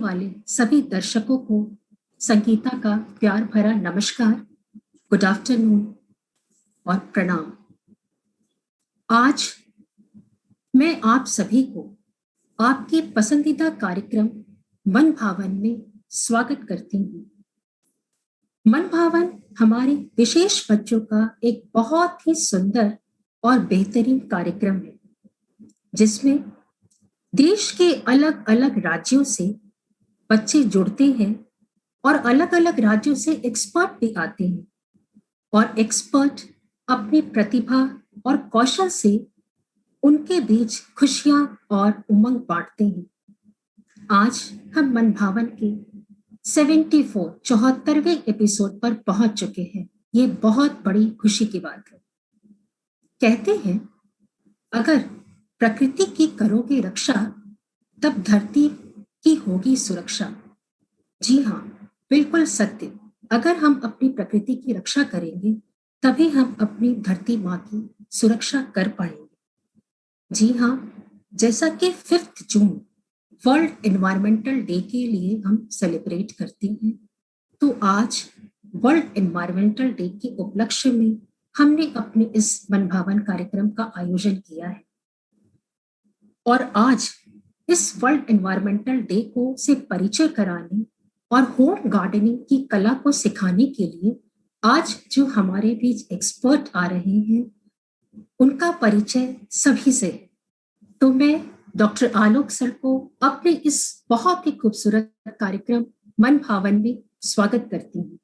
वाले सभी दर्शकों को संगीता का प्यार भरा नमस्कार, गुड आफ्टरनून और प्रणाम। आज मैं आप सभी को आपके पसंदीदा कार्यक्रम मन भावन में स्वागत करती हूँ। मन भावन हमारे विशेष बच्चों का एक बहुत ही सुंदर और बेहतरीन कार्यक्रम है, जिसमें देश के अलग अलग राज्यों से बच्चे जुड़ते हैं और अलग अलग राज्यों से एक्सपर्ट भी आते हैं और एक्सपर्ट अपनी प्रतिभा और कौशल से उनके बीच खुशियां और उमंग बांटते हैं। आज हम मन भावन के 74वें एपिसोड पर पहुंच चुके हैं। ये बहुत बड़ी खुशी की बात है। कहते हैं, अगर प्रकृति की करोगे रक्षा, तब धरती की होगी सुरक्षा। जी हाँ, बिल्कुल सत्य। अगर हम अपनी प्रकृति की रक्षा करेंगे, तभी हम अपनी धरती माँ की सुरक्षा कर पाएंगे। जी हाँ, जैसा कि 5 जून वर्ल्ड एनवायरमेंटल डे के लिए हम सेलिब्रेट करते हैं, तो आज वर्ल्ड एनवायरमेंटल डे के उपलक्ष्य में हमने अपने इस मनभावन कार्यक्रम का आयोजन किया है। और आज इस वर्ल्ड एनवायरमेंटल डे को से परिचय कराने और होम गार्डनिंग की कला को सिखाने के लिए आज जो हमारे बीच एक्सपर्ट आ रहे हैं, उनका परिचय सभी से है। तो मैं डॉक्टर आलोक सर को अपने इस बहुत ही खूबसूरत कार्यक्रम मन भावन में स्वागत करती हूँ।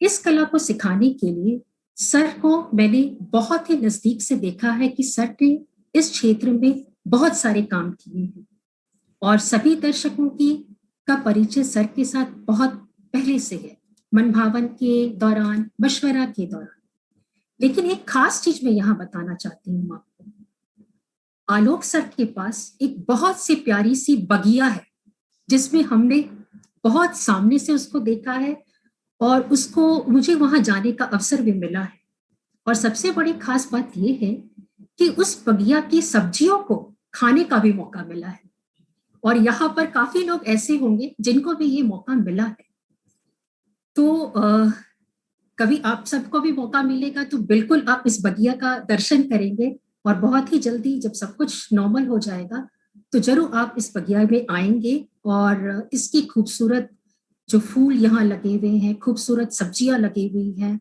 इस कला को सिखाने के लिए सर को मैंने बहुत ही नजदीक से देखा है कि सर ने इस क्षेत्र में बहुत सारे काम किए हैं और सभी दर्शकों का परिचय सर के साथ बहुत पहले से है, मन भावन के दौरान, मशवरा के दौरान। लेकिन एक खास चीज मैं यहाँ बताना चाहती हूँ आपको। आलोक सर के पास एक बहुत सी प्यारी सी बगिया है, जिसमें हमने बहुत सामने से उसको देखा है और उसको मुझे वहां जाने का अवसर भी मिला है। और सबसे बड़ी खास बात यह है कि उस बगिया की सब्जियों को खाने का भी मौका मिला है और यहाँ पर काफी लोग ऐसे होंगे जिनको भी ये मौका मिला है। तो कभी आप सबको भी मौका मिलेगा तो बिल्कुल आप इस बगिया का दर्शन करेंगे और बहुत ही जल्दी जब सब कुछ नॉर्मल हो जाएगा तो जरूर आप इस बगिया में आएंगे और इसकी खूबसूरत जो फूल यहाँ लगे हुए हैं, खूबसूरत सब्जियां लगी हुई हैं,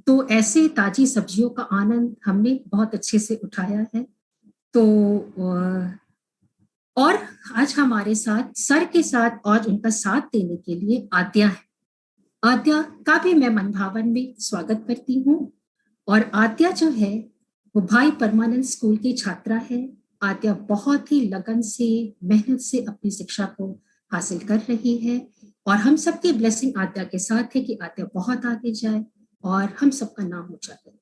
तो ऐसे ताजी सब्जियों का आनंद हमने बहुत अच्छे से उठाया है। तो और आज हमारे साथ सर के साथ और उनका साथ देने के लिए आद्या है। आद्या का भी मैं मन भावन में स्वागत करती हूँ। और आद्या जो है वो भाई परमानंद स्कूल की छात्रा है। आद्या बहुत ही लगन से, मेहनत से अपनी शिक्षा को हासिल कर रही है और हम सबकी ब्लेसिंग आद्या के साथ है कि आद्या बहुत आगे जाए और हम सबका नाम ऊंचा करे।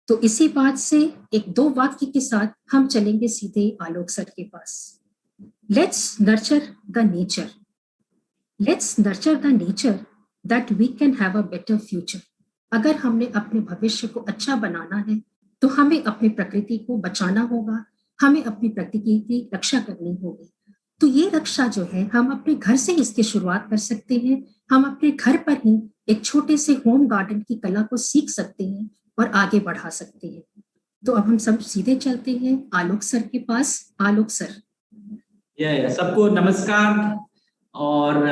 तो इसी बात से एक दो वाक्य के साथ हम चलेंगे सीधे आलोक सर के पास। Let's nurture the nature, let's nurture the nature that we can have a better future. अगर हमने अपने भविष्य को अच्छा बनाना है तो हमें अपनी प्रकृति को बचाना होगा, हमें अपनी प्रकृति की रक्षा करनी होगी। तो ये रक्षा जो है हम अपने घर से इसकी शुरुआत कर सकते हैं। हम अपने घर पर ही एक छोटे से होम गार्डन की कला को सीख सकते हैं और आगे बढ़ा सकते हैं। तो अब हम सब सीधे चलते हैं आलोक सर के पास। आलोक सर। सबको नमस्कार। और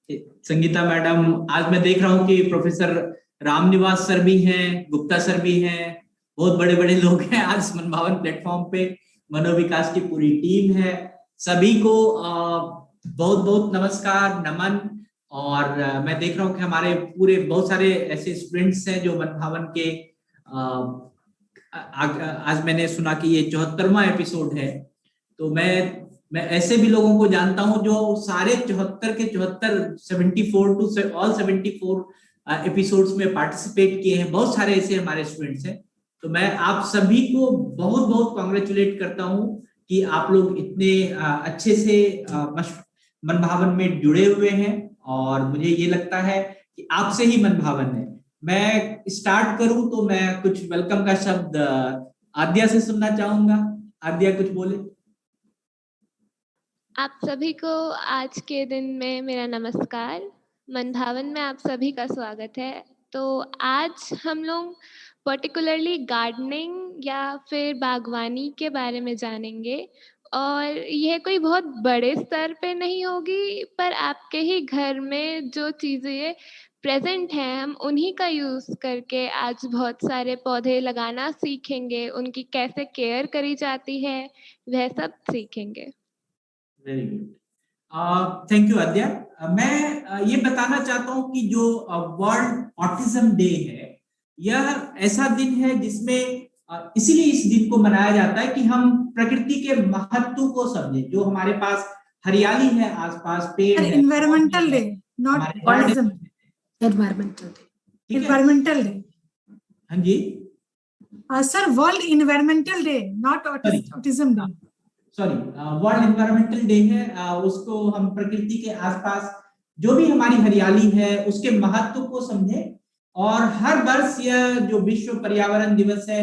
संगीता मैडम, आज मैं देख रहा हूँ कि प्रोफेसर रामनिवास सर भी हैं, गुप्ता सर भी हैं, बहुत बड़े बड़े लोग हैं आज मनभावन प्लेटफॉर्म पे। मनोविकास की पूरी टीम है। सभी को बहुत बहुत नमस्कार, नमन। और मैं देख रहा हूँ कि हमारे पूरे बहुत सारे ऐसे स्टूडेंट्स हैं जो मनभावन के आज मैंने सुना कि ये 74वां एपिसोड है। तो मैं ऐसे भी लोगों को जानता हूं जो सारे 74 के 74 एपिसोड्स में पार्टिसिपेट किए हैं। बहुत सारे ऐसे हमारे स्टूडेंट्स हैं। तो मैं आप सभी को बहुत बहुत कांग्रेचुलेट करता हूं कि आप लोग इतने अच्छे से मनभावन में जुड़े हुए हैं। और मुझे ये लगता है कि आपसे ही मनभावन है। मैं स्टार्ट करूं तो मैं कुछ वेलकम का शब्द आद्या से सुनना चाहूंगा। आद्या कुछ बोले। आप सभी को आज के दिन में मेरा नमस्कार। मनभावन में आप सभी का स्वागत है। तो आज हम लोग पर्टिकुलरली गार्डनिंग या फिर बागवानी के बारे में जानेंगे, और यह कोई बहुत बड़े स्तर पे नहीं होगी, पर आपके ही घर में जो चीज़ें प्रेजेंट हैं हम उन्हीं का यूज़ करके आज बहुत सारे पौधे लगाना सीखेंगे, उनकी कैसे केयर करी जाती है वह सब सीखेंगे। वेरी गुड, थैंक यू आद्या। मैं ये बताना चाहता हूँ कि जो वर्ल्ड ऑटिज्म डे है, यह ऐसा दिन है जिसमें इसीलिए इस दिन को मनाया जाता है कि हम प्रकृति के महत्व को समझें। जो हमारे पास हरियाली है, आसपास पेड़ है, environmental day, not autism. Environmental day, ठीक है? Environmental day. हाँ जी sir, world environmental day, not autism day. Sorry, world environmental day है। उसको हम प्रकृति के आसपास जो भी हमारी हरियाली है उसके महत्व को समझें। और हर वर्ष यह जो विश्व पर्यावरण दिवस है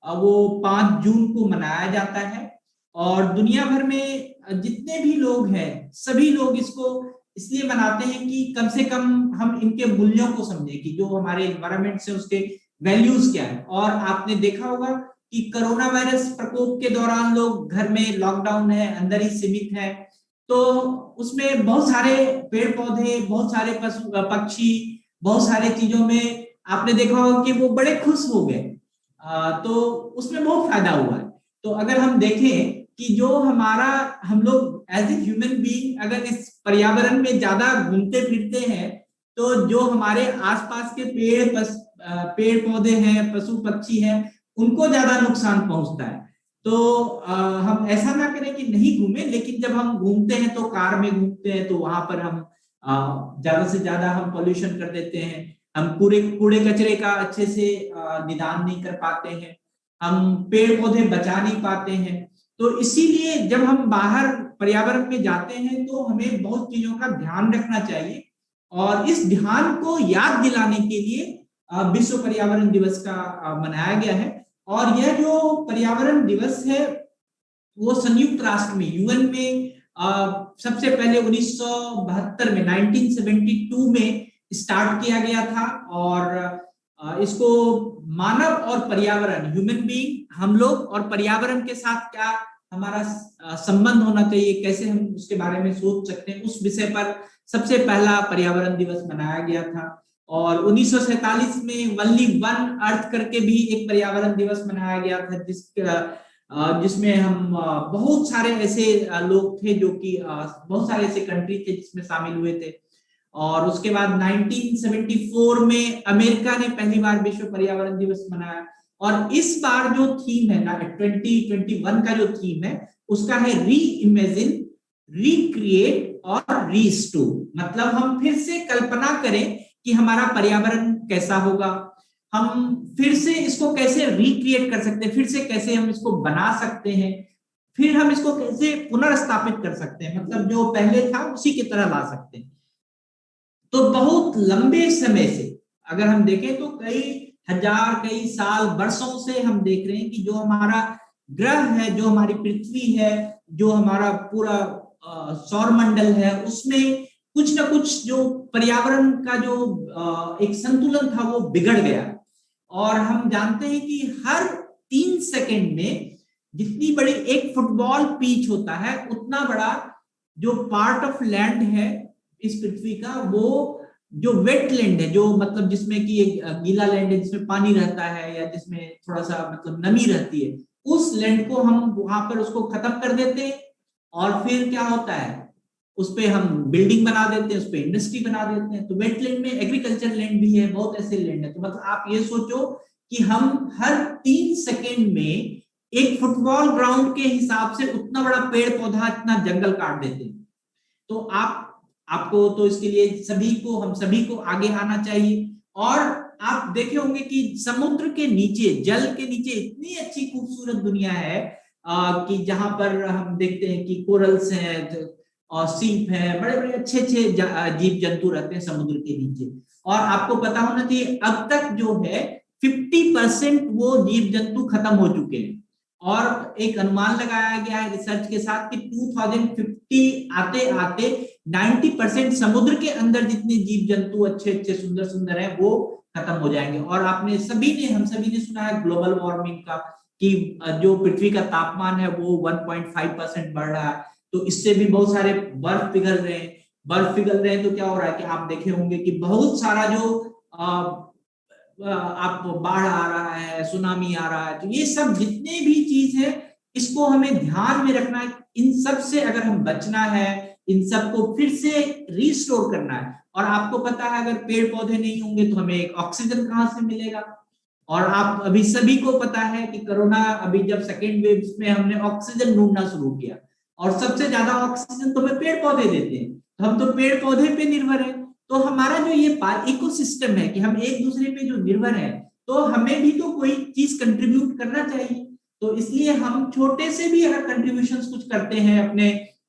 वो 5 जून को मनाया जाता है। और दुनिया भर में जितने भी लोग हैं सभी लोग इसको इसलिए मनाते हैं कि कम से कम हम इनके मूल्यों को समझें कि जो हमारे एनवायरमेंट से उसके वैल्यूज क्या है। और आपने देखा होगा कि कोरोना वायरस प्रकोप के दौरान लोग घर में लॉकडाउन है, अंदर ही सीमित है, तो उसमें बहुत सारे पेड़ पौधे, बहुत सारे पशु पक्षी, बहुत सारे चीजों में आपने देखा होगा कि वो बड़े खुश हो गए। तो उसमें बहुत फायदा हुआ है। तो अगर हम देखें कि जो हमारा हम लोग एज ए ह्यूमन बीइंग अगर इस पर्यावरण में ज्यादा घूमते फिरते हैं तो जो हमारे आसपास के पेड़ पौधे हैं, पशु पक्षी हैं, उनको ज्यादा नुकसान पहुंचता है। तो हम ऐसा ना करें कि नहीं घूमे, लेकिन जब हम घूमते हैं तो कार में घूमते हैं तो वहां पर हम ज्यादा से ज्यादा हम पोल्यूशन कर देते हैं। हम कूड़े कचरे का अच्छे से निदान नहीं कर पाते हैं, हम पेड़ पौधे बचा नहीं पाते हैं। तो इसीलिए जब हम बाहर पर्यावरण में जाते हैं तो हमें बहुत चीजों का ध्यान रखना चाहिए। और इस ध्यान को याद दिलाने के लिए विश्व पर्यावरण दिवस का मनाया गया है। और यह जो पर्यावरण दिवस है वो संयुक्त राष्ट्र में, यूएन में सबसे पहले 1972 में 1972 में स्टार्ट किया गया था। और इसको मानव और पर्यावरण, ह्यूमन बीइंग, हम लोग और पर्यावरण के साथ क्या हमारा संबंध होना चाहिए, कैसे हम उसके बारे में सोच सकते हैं, उस विषय पर सबसे पहला पर्यावरण दिवस मनाया गया था। और 1947 में वनली वन अर्थ करके भी एक पर्यावरण दिवस मनाया गया था, जिसमें हम बहुत सारे ऐसे लोग थे जो कि बहुत सारे ऐसे कंट्री थे जिसमें शामिल हुए थे। और उसके बाद 1974 में अमेरिका ने पहली बार विश्व पर्यावरण दिवस मनाया। और इस बार जो थीम है ना, 2021 का जो थीम है उसका है री इमेजिन, रिक्रिएट और रीस्टोर। मतलब हम फिर से कल्पना करें कि हमारा पर्यावरण कैसा होगा, हम फिर से इसको कैसे रिक्रिएट कर सकते हैं, फिर से कैसे हम इसको बना सकते हैं, फिर हम इसको कैसे पुनर्स्थापित कर सकते हैं, मतलब जो पहले था उसी की तरह ला सकते हैं। तो बहुत लंबे समय से अगर हम देखें तो कई हजार, कई साल, वर्षों से हम देख रहे हैं कि जो हमारा ग्रह है, जो हमारी पृथ्वी है, जो हमारा पूरा सौर मंडल है, उसमें कुछ ना कुछ जो पर्यावरण का जो एक संतुलन था वो बिगड़ गया। और हम जानते हैं कि हर 3 सेकंड में जितनी बड़ी एक फुटबॉल पिच होता है उतना बड़ा जो पार्ट ऑफ लैंड है इस पृथ्वी का, वो जो वेटलैंड है, जो मतलब जिसमें कि एक गीला लैंड है जिसमें पानी रहता है या जिसमें थोड़ा सा मतलब नमी रहती है, उस लैंड को हम वहां पर उसको खत्म कर देते हैं। और फिर क्या होता है, उस पे हम बिल्डिंग बना देते हैं, उस पे इंडस्ट्री बना देते हैं। तो वेटलैंड में एग्रीकल्चर लैंड भी है, बहुत ऐसे लैंड है। तो मतलब आप ये सोचो कि हम हर 3 सेकंड में एक फुटबॉल ग्राउंड के हिसाब से उतना बड़ा पेड़ पौधा, इतना जंगल काट देते हैं। तो आपको तो इसके लिए हम सभी को आगे आना चाहिए। और आप देखे होंगे कि समुद्र के नीचे, जल के नीचे इतनी अच्छी खूबसूरत दुनिया है कि जहां पर हम देखते हैं कि कोरल्स हैं और सीप है, बड़े बड़े अच्छे अच्छे जीव जंतु रहते हैं समुद्र के नीचे। और आपको पता होना चाहिए अब तक जो है 50% वो जीव जंतु खत्म हो चुके हैं। और एक अनुमान लगाया गया है रिसर्च के साथ कि 2050 आते आते 90% समुद्र के अंदर जितने जीव जंतु अच्छे अच्छे सुंदर सुंदर हैं वो खत्म हो जाएंगे। और हम सभी ने सुना है ग्लोबल वार्मिंग का, कि जो पृथ्वी का तापमान है वो 1.5% बढ़ रहा है। तो इससे भी बहुत सारे बर्फ पिघल रहे हैं। बर्फ पिघल रहे हैं तो क्या हो रहा है कि आप देखे होंगे कि बहुत सारा जो आप बाढ़ आ रहा है, सुनामी आ रहा है। तो ये सब जितने भी चीज है इसको हमें ध्यान में रखना है। इन सब से अगर हम बचना है, इन सब को फिर से रिस्टोर करना है। और आपको पता है अगर पेड़ पौधे नहीं होंगे तो हमें एक ऑक्सीजन कहां से मिलेगा। और आप अभी सभी को पता है कि कोरोना अभी जब सेकेंड वेव में हमने ऑक्सीजन ढूंढना शुरू किया, और सबसे ज्यादा ऑक्सीजन तो हमें पेड़ पौधे देते हैं, तो हम तो पेड़ पौधे पे निर्भर है। तो हमारा जो ये इकोसिस्टम है कि हम एक दूसरे पे जो निर्भर है, तो हमें भी तो कोई चीज कंट्रीब्यूट करना चाहिए। तो इसलिए हम छोटे से भी अगर कंट्रीब्यूशन कुछ करते हैं अपने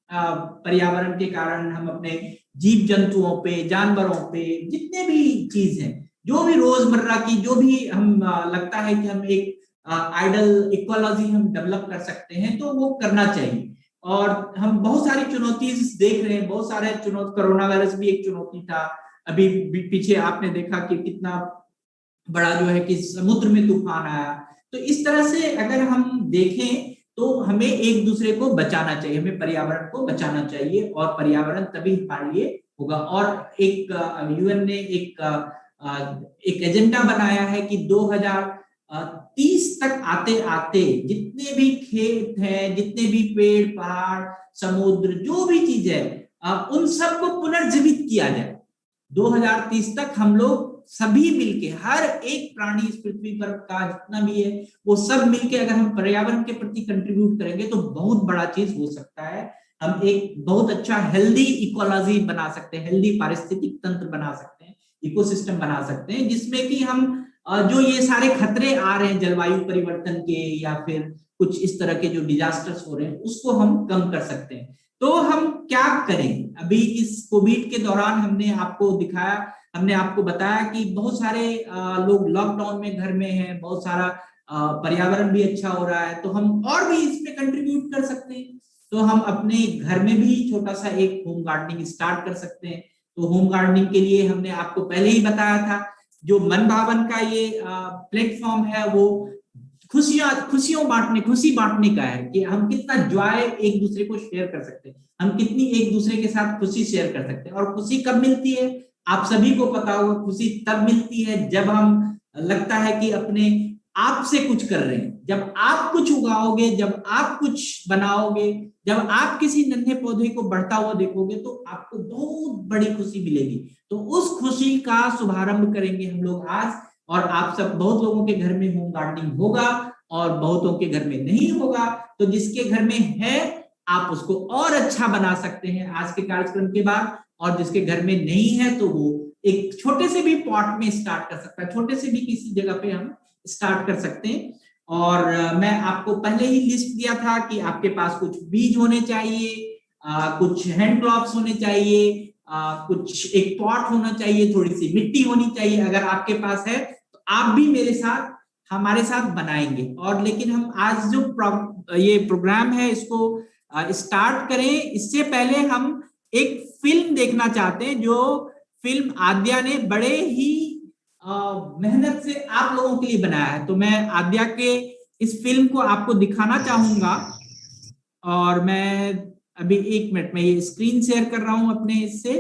पर्यावरण के कारण, हम अपने जीव जंतुओं पे, जानवरों पे, जितने भी चीज हैं, जो भी रोजमर्रा की जो भी हम लगता है कि हम एक आइडल इकोलॉजी हम डेवलप कर सकते हैं तो वो करना चाहिए। और हम बहुत सारी चुनौती देख रहे हैं, बहुत सारे चुनौती, कोरोना वायरस भी एक चुनौती था। अभी पीछे आपने देखा कि कितना बड़ा जो है कि समुद्र में तूफान आया। तो इस तरह से अगर हम देखें तो हमें एक दूसरे को बचाना चाहिए, हमें पर्यावरण को बचाना चाहिए, और पर्यावरण तभी हमारे लिए होगा। और एक यूएन ने एक एजेंडा बनाया है कि 2030 तक आते आते जितने भी खेत हैं, जितने भी पेड़ पहाड़ समुद्र जो भी चीज है, उन सबको पुनर्जीवित किया जाए। 2030 तक हम लोग सभी मिलके, हर एक प्राणी इस पृथ्वी पर का जितना भी है वो सब मिलके अगर हम पर्यावरण के प्रति कंट्रीब्यूट करेंगे तो बहुत बड़ा चीज हो सकता है। हम एक बहुत अच्छा हेल्दी इकोलॉजी बना सकते हैं, हेल्दी पारिस्थितिक तंत्र बना सकते हैं, इकोसिस्टम बना सकते हैं, जिसमें कि हम जो ये सारे खतरे आ रहे हैं जलवायु परिवर्तन के या फिर कुछ इस तरह के जो डिजास्टर्स हो रहे हैं उसको हम कम कर सकते हैं। तो हम क्या करें? अभी इस कोविड के दौरान हमने आपको दिखाया, हमने आपको बताया कि बहुत सारे लोग लॉकडाउन में घर में हैं, बहुत सारा पर्यावरण भी अच्छा हो रहा है, तो हम और भी इसमें कंट्रीब्यूट कर सकते हैं। तो हम अपने घर में भी छोटा सा एक होम गार्डनिंग स्टार्ट कर सकते हैं। तो होम गार्डनिंग के लिए हमने आपको पहले ही बताया था, जो मन भावन का ये प्लेटफॉर्म है वो खुशी बांटने का है, कि हम कितना जॉय एक दूसरे को शेयर कर सकते हैं, हम कितनी एक दूसरे के साथ खुशी शेयर कर सकते हैं। और खुशी कब मिलती है? आप सभी को पता होगा, खुशी तब मिलती है जब हम लगता है कि अपने आप से कुछ कर रहे हैं। जब आप कुछ उगाओगे, जब आप कुछ बनाओगे, जब आप किसी नन्हे पौधे को बढ़ता हुआ देखोगे तो आपको बहुत बड़ी खुशी मिलेगी। तो उस खुशी का शुभारंभ करेंगे हम लोग आज। और आप सब, बहुत लोगों के घर में होम गार्डनिंग होगा और बहुतों के घर में नहीं होगा, तो जिसके घर में है आप उसको और अच्छा बना सकते हैं आज के कार्यक्रम के बाद। और जिसके घर में नहीं है तो वो एक छोटे से भी पॉट में स्टार्ट कर सकता है, छोटे से भी किसी जगह पे हम स्टार्ट कर सकते हैं। और मैं आपको पहले ही लिस्ट दिया था कि आपके पास कुछ बीज होने चाहिए, कुछ हैंड ग्लव्स होने चाहिए, कुछ एक पॉट होना चाहिए, थोड़ी सी मिट्टी होनी चाहिए। अगर आपके पास है तो आप भी मेरे साथ, हमारे साथ बनाएंगे। और लेकिन हम आज जो ये प्रोग्राम है इसको स्टार्ट करें इससे पहले हम एक फिल्म देखना चाहते हैं, जो फिल्म आद्या ने बड़े ही मेहनत से आप लोगों के लिए बनाया है। तो मैं आद्या के इस फिल्म को आपको दिखाना चाहूंगा। और मैं अभी 1 मिनट में ये स्क्रीन शेयर कर रहा हूं अपने इससे,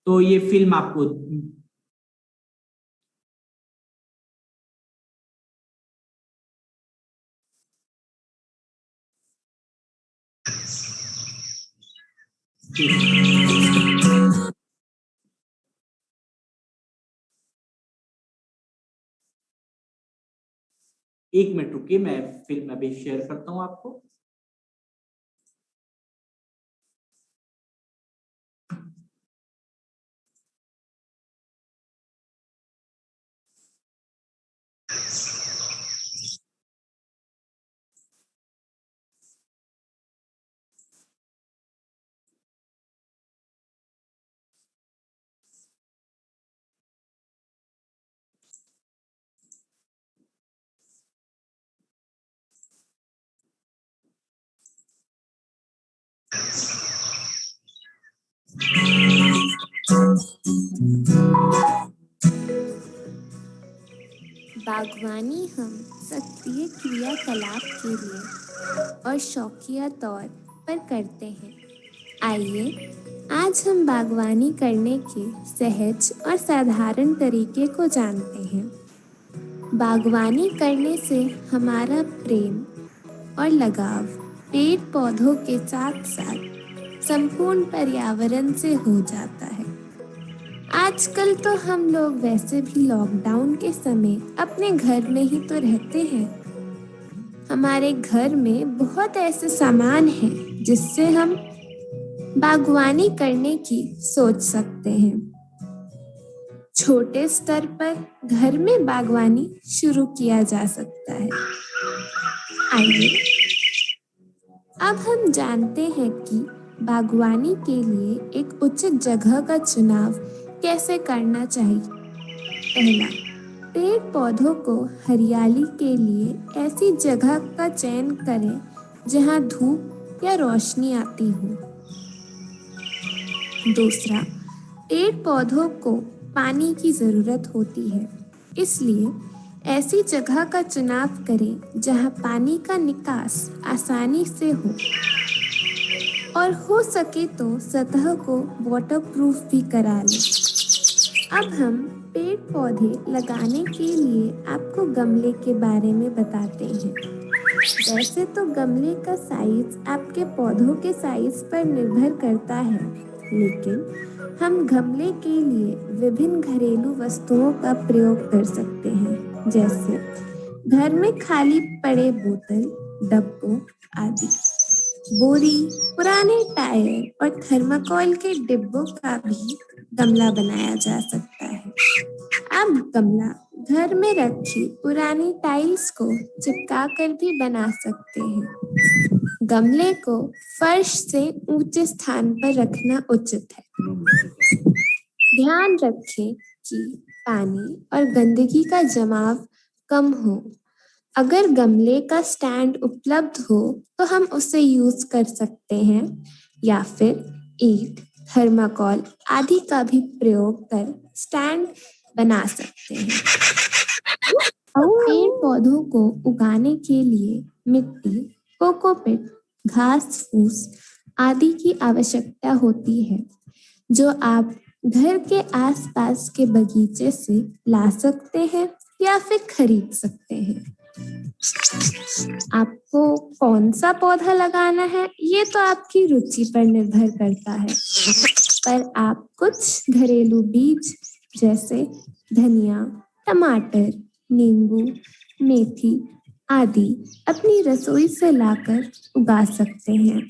तो ये फिल्म आपको एक मिनट रुकिए, मैं फिल्म अभी शेयर करता हूं आपको। बागवानी हम सक्रिय क्रियाकलाप के लिए और शौकिया तौर पर करते हैं। आइए आज हम बागवानी करने के सहज और साधारण तरीके को जानते हैं। बागवानी करने से हमारा प्रेम और लगाव पेड़ पौधों के साथ साथ संपूर्ण पर्यावरण से हो जाता है। आजकल तो हम लोग वैसे भी लॉकडाउन के समय अपने घर में ही तो रहते हैं। हमारे घर में बहुत ऐसे सामान हैं जिससे हम बागवानी करने की सोच सकते हैं। छोटे स्तर पर घर में बागवानी शुरू किया जा सकता है। आइए अब हम जानते हैं कि बागवानी के लिए एक उचित जगह का चुनाव कैसे करना चाहिए। पहला, पेड़ पौधों को हरियाली के लिए ऐसी जगह का चयन करें जहां धूप या रोशनी आती हो। दूसरा, पेड़ पौधों को पानी की ज़रूरत होती है, इसलिए ऐसी जगह का चुनाव करें जहां पानी का निकास आसानी से हो और हो सके तो सतह को वाटरप्रूफ भी करा लें। अब हम पेड़ पौधे लगाने के लिए आपको गमले के बारे में बताते हैं। वैसे तो गमले का साइज आपके पौधों के साइज पर निर्भर करता है, लेकिन हम गमले के लिए विभिन्न घरेलू वस्तुओं का प्रयोग कर सकते हैं, जैसे घर में खाली पड़े बोतल, डब्बों आदि, बोरी, पुराने टायर और थर्माकोल के डिब्बों का भी गमला बनाया जा सकता है। आप गमला घर में रखी पुरानी टाइल्स को चिपका कर भी बना सकते हैं। गमले को फर्श से ऊंचे स्थान पर रखना उचित है। ध्यान रखें कि पानी और गंदगी का जमाव कम हो। अगर गमले का स्टैंड उपलब्ध हो तो हम उसे यूज कर सकते हैं या फिर ईंट, थर्माकोल आदि का भी प्रयोग कर स्टैंड बना सकते हैं। पेड़ पौधों को उगाने के लिए मिट्टी, कोकोपीट, घास फूस आदि की आवश्यकता होती है, जो आप घर के आसपास के बगीचे से ला सकते हैं या फिर खरीद सकते हैं। आपको कौन सा पौधा लगाना है ये तो आपकी रुचि पर निर्भर करता है, पर आप कुछ घरेलू बीज जैसे धनिया, टमाटर, नींबू, मेथी आदि अपनी रसोई से लाकर उगा सकते हैं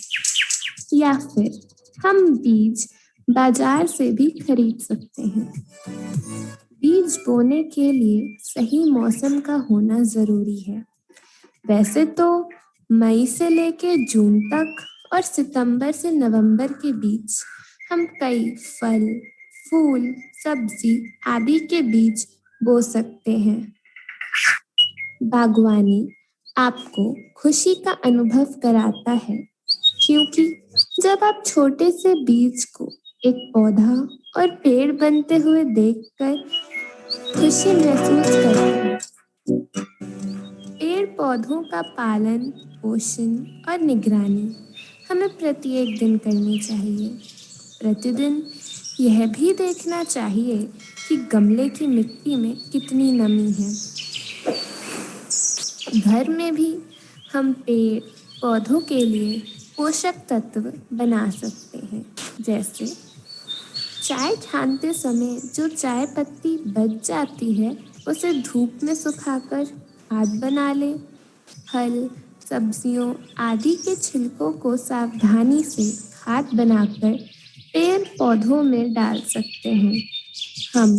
या फिर हम बीज बाजार से भी खरीद सकते हैं। बीज बोने के लिए सही मौसम का होना जरूरी है। वैसे तो मई से लेकर जून तक और सितंबर से नवंबर के बीच हम कई फल, फूल, सब्जी आदि के बीज बो सकते हैं। बागवानी आपको खुशी का अनुभव कराता है, क्योंकि जब आप छोटे से बीज को एक पौधा और पेड़ बनते हुए देखकर खुशी महसूस करते हैं। पेड़ पौधों का पालन, पोषण और निगरानी हमें प्रत्येक दिन करनी चाहिए। प्रतिदिन यह भी देखना चाहिए कि गमले की मिट्टी में कितनी नमी है। घर में भी हम पेड़ पौधों के लिए पोषक तत्व बना सकते हैं, जैसे चाय छानते समय जो चाय पत्ती बच जाती है उसे धूप में सुखाकर खाद बना लें। फल, सब्जियों आदि के छिलकों को सावधानी से खाद बनाकर पेड़ पौधों में डाल सकते हैं। हम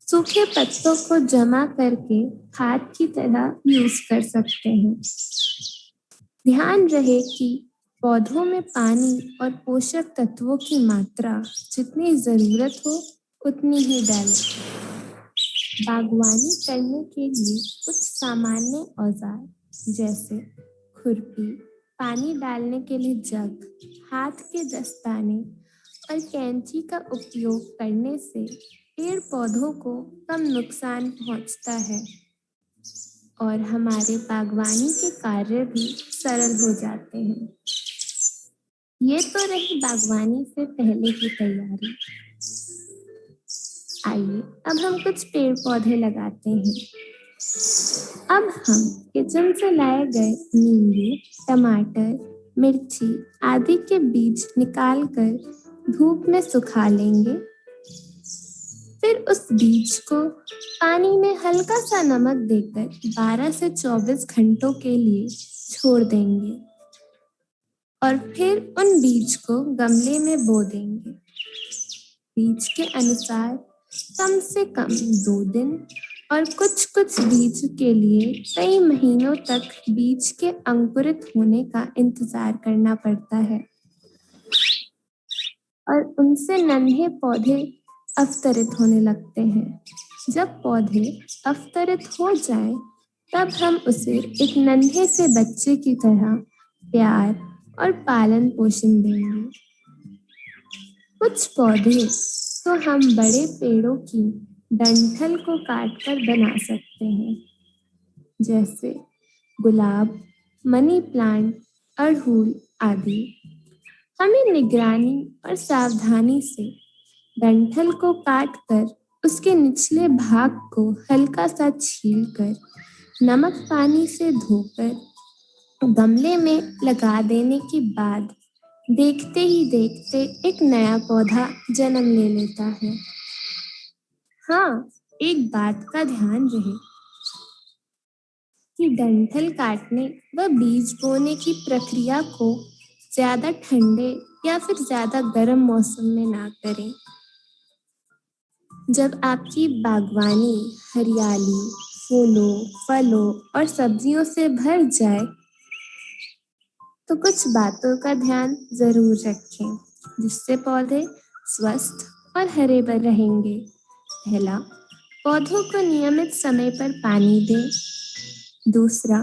सूखे पत्तों को जमा करके खाद की तरह यूज कर सकते हैं। ध्यान रहे कि पौधों में पानी और पोषक तत्वों की मात्रा जितनी जरूरत हो उतनी ही डालें। बागवानी करने के लिए कुछ सामान्य औजार जैसे खुरपी, पानी डालने के लिए जग, हाथ के दस्ताने और कैंची का उपयोग करने से पेड़ पौधों को कम नुकसान पहुंचता है। और हमारे बागवानी के कार्य भी सरल हो जाते हैं। ये तो रही बागवानी से पहले की तैयारी। आइए अब हम कुछ पेड़ पौधे लगाते हैं। अब हम किचन से लाए गए नींबू, टमाटर, मिर्ची आदि के बीज निकालकर धूप में सुखा लेंगे। फिर उस बीज को पानी में हल्का सा नमक देकर 12 से 24 घंटों के लिए छोड़ देंगे और फिर उन बीज को गमले में बो देंगे। बीज के अनुसार कम से कम 2 दिन और कुछ कुछ बीज के लिए कई महीनों तक बीज के अंकुरित होने का इंतजार करना पड़ता है और उनसे नन्हे पौधे अवतरित होने लगते हैं। जब पौधे अवतरित हो जाएं, तब हम उसे एक नन्हे से बच्चे की तरह प्यार और पालन पोषण देंगे। कुछ पौधे तो हम बड़े पेड़ों की डंठल को काटकर बना सकते हैं, जैसे गुलाब, मनी प्लांट, अड़हुल आदि। हमें निगरानी और सावधानी से डंठल को काटकर उसके निचले भाग को हल्का सा छीलकर नमक पानी से धोकर गमले में लगा देने के बाद देखते ही देखते एक नया पौधा जन्म ले लेता है। हाँ, एक बात का ध्यान रहे कि डंठल काटने व बीज बोने की प्रक्रिया को ज्यादा ठंडे या फिर ज्यादा गर्म मौसम में ना करें। जब आपकी बागवानी हरियाली, फूलों, फलों और सब्जियों से भर जाए तो कुछ बातों का ध्यान जरूर रखें, जिससे पौधे स्वस्थ और हरे भरे रहेंगे। पहला, पौधों को नियमित समय पर पानी दें। दूसरा,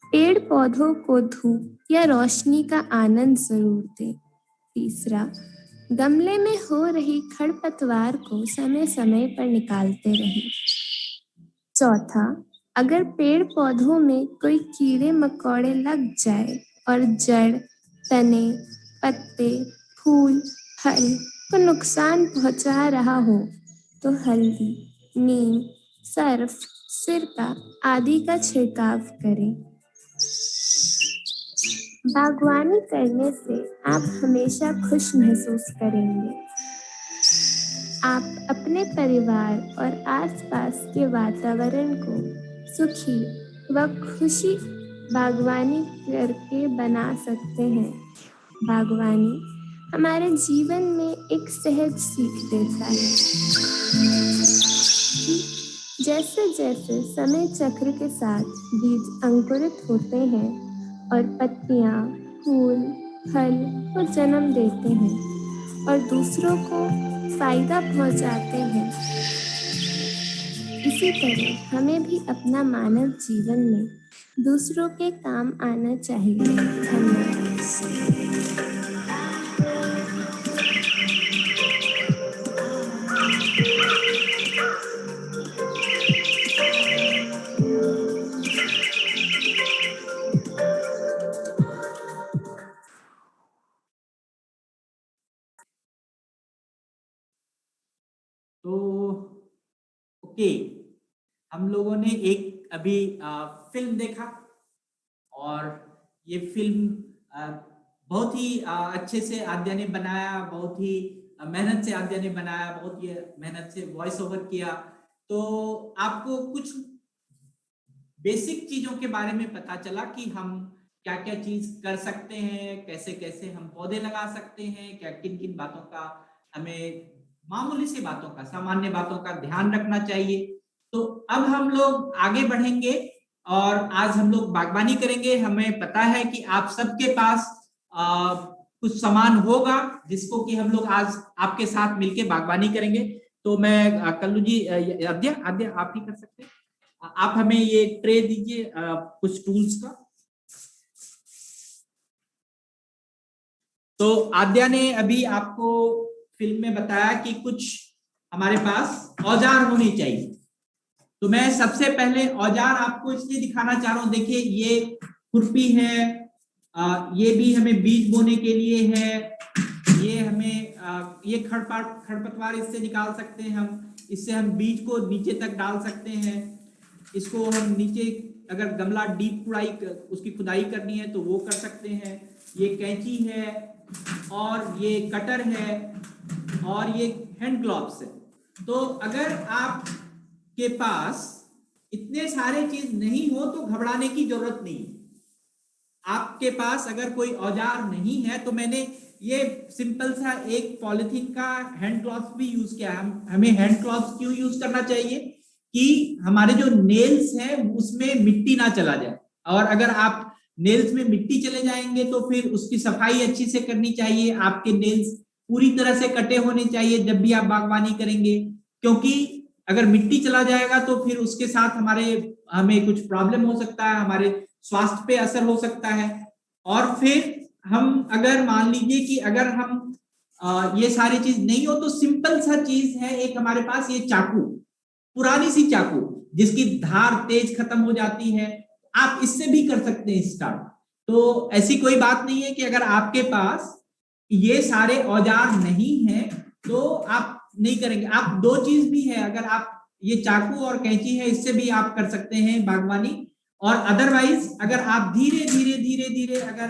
पेड़ पौधों को धूप या रोशनी का आनंद जरूर दें। तीसरा, गमले में हो रही खरपतवार को समय समय पर निकालते रहें। चौथा, अगर पेड़ पौधों में कोई कीड़े मकोड़े लग जाए और जड़, तने, पत्ते, फूल, फल को नुकसान पहुंचा रहा हो तो हल्दी, नीम, सर्फ, सिरका आदि का छिड़काव करें। बागवानी करने से आप हमेशा खुश महसूस करेंगे। आप अपने परिवार और आसपास के वातावरण को सुखी व खुशी बागवानी करके बना सकते हैं। बागवानी हमारे जीवन में एक सहज सीख देता है। जैसे जैसे समय चक्र के साथ बीज अंकुरित होते हैं और पत्तियां, फूल, फल को जन्म देते हैं और दूसरों को फायदा पहुंचाते हैं, इसी तरह हमें भी अपना मानव जीवन में दूसरों के काम आना चाहिए। धन्यवाद। तो ओके, हम लोगों ने एक अभी फिल्म देखा और ये फिल्म बहुत ही अच्छे से आद्या ने बनाया, बहुत ही मेहनत से आद्या ने बनाया, बहुत ही मेहनत से वॉइस ओवर किया। तो आपको कुछ बेसिक चीजों के बारे में पता चला कि हम क्या क्या चीज कर सकते हैं, कैसे कैसे हम पौधे लगा सकते हैं, क्या किन किन बातों का हमें, मामूली सी बातों का, सामान्य बातों का ध्यान रखना चाहिए। तो अब हम लोग आगे बढ़ेंगे और आज हम लोग बागवानी करेंगे। हमें पता है कि आप सबके पास कुछ सामान होगा जिसको कि हम लोग आज आपके साथ मिलके बागवानी करेंगे। तो मैं कल्लू जी, आद्या आप ही कर सकते हैं। आप हमें ये ट्रे दीजिए कुछ टूल्स का। तो आद्या ने अभी आपको फिल्म में बताया कि कुछ हमारे पास औजार होने चाहिए। तो मैं सबसे पहले औजार आपको इसलिए दिखाना चाह रहा हूं। देखिए ये खुरपी है, ये भी हमें बीज बोने के लिए है, ये हमें ये खरपतवार इससे निकाल सकते हैं हम, इससे हम बीज को नीचे तक डाल सकते हैं। इसको हम नीचे अगर गमला डीप उसकी खुदाई करनी है तो वो कर सकते हैं। ये कैंची है और ये कटर है और ये हैंड ग्लव्स है। तो अगर आपके पास इतने सारे चीज नहीं हो तो घबराने की जरूरत नहीं। आपके पास अगर कोई औजार नहीं है तो मैंने ये सिंपल सा एक पॉलिथीन का हैंड ग्लव्स भी यूज किया। हमें हैंड ग्लव्स क्यों यूज करना चाहिए कि हमारे जो नेल्स हैं उसमें मिट्टी ना चला जाए, और अगर आप नेल्स में मिट्टी चले जाएंगे तो फिर उसकी सफाई अच्छी से करनी चाहिए। आपके नेल्स पूरी तरह से कटे होने चाहिए जब भी आप बागवानी करेंगे, क्योंकि अगर मिट्टी चला जाएगा तो फिर उसके साथ हमें कुछ प्रॉब्लम हो सकता है, हमारे स्वास्थ्य पे असर हो सकता है। और फिर हम अगर मान लीजिए कि अगर हम ये सारी चीज नहीं हो तो सिंपल सा चीज है एक हमारे पास ये चाकू, पुरानी सी चाकू जिसकी धार तेज खत्म हो जाती है, आप इससे भी कर सकते हैं स्टार्ट। तो ऐसी कोई बात नहीं है कि अगर आपके पास ये सारे औजार नहीं है तो आप नहीं करेंगे। आप दो चीज भी है, अगर आप ये चाकू और कैंची है इससे भी आप कर सकते हैं बागवानी। और अदरवाइज अगर आप धीरे धीरे धीरे धीरे अगर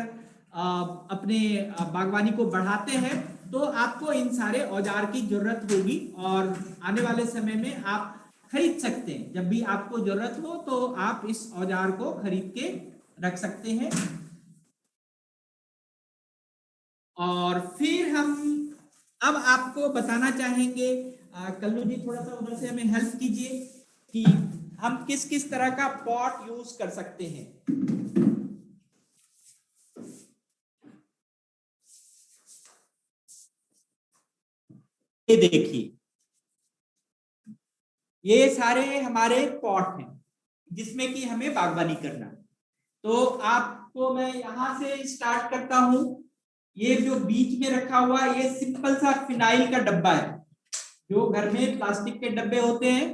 अपने बागवानी को बढ़ाते हैं तो आपको इन सारे औजार की जरूरत होगी, और आने वाले समय में आप खरीद सकते हैं। जब भी आपको जरूरत हो तो आप इस औजार को खरीद के रख सकते हैं। और फिर हम अब आपको बताना चाहेंगे, कल्लू जी थोड़ा सा उधर से हमें हेल्प कीजिए कि हम किस किस तरह का पॉट यूज कर सकते हैं। ये देखिए ये सारे हमारे पॉट हैं जिसमें कि हमें बागवानी करना। तो आपको मैं यहां से स्टार्ट करता हूं। ये जो बीच में रखा हुआ ये सिंपल सा फिनाइल का डब्बा है, जो घर में प्लास्टिक के डब्बे होते हैं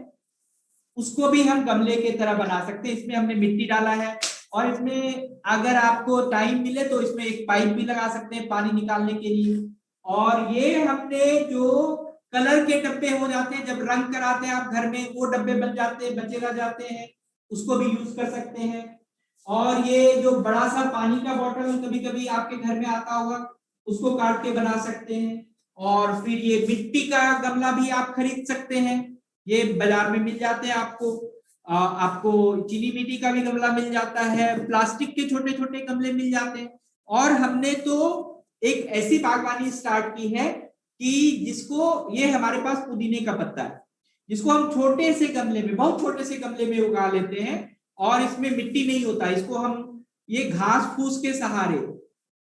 उसको भी हम गमले की तरह बना सकते हैं। इसमें हमने मिट्टी डाला है, और इसमें अगर आपको टाइम मिले तो इसमें एक पाइप भी लगा सकते हैं पानी निकालने के लिए। और ये हमने जो कलर के डब्बे हो जाते हैं, जब रंग कराते हैं आप घर में, वो डब्बे बन जाते हैं, बचे रह जाते हैं, उसको भी यूज कर सकते हैं। और ये जो बड़ा सा पानी का बॉटल कभी कभी आपके घर में आता होगा, उसको काट के बना सकते हैं। और फिर ये मिट्टी का गमला भी आप खरीद सकते हैं, ये बाजार में मिल जाते हैं आपको। आपको चीनी मिट्टी का भी गमला मिल जाता है, प्लास्टिक के छोटे छोटे गमले मिल जाते हैं। और हमने तो एक ऐसी बागवानी स्टार्ट की है कि जिसको, ये हमारे पास पुदीने का पत्ता है जिसको हम छोटे से गमले में, बहुत छोटे से गमले में उगा लेते हैं, और इसमें मिट्टी नहीं होता। इसको हम ये घास फूस के सहारे,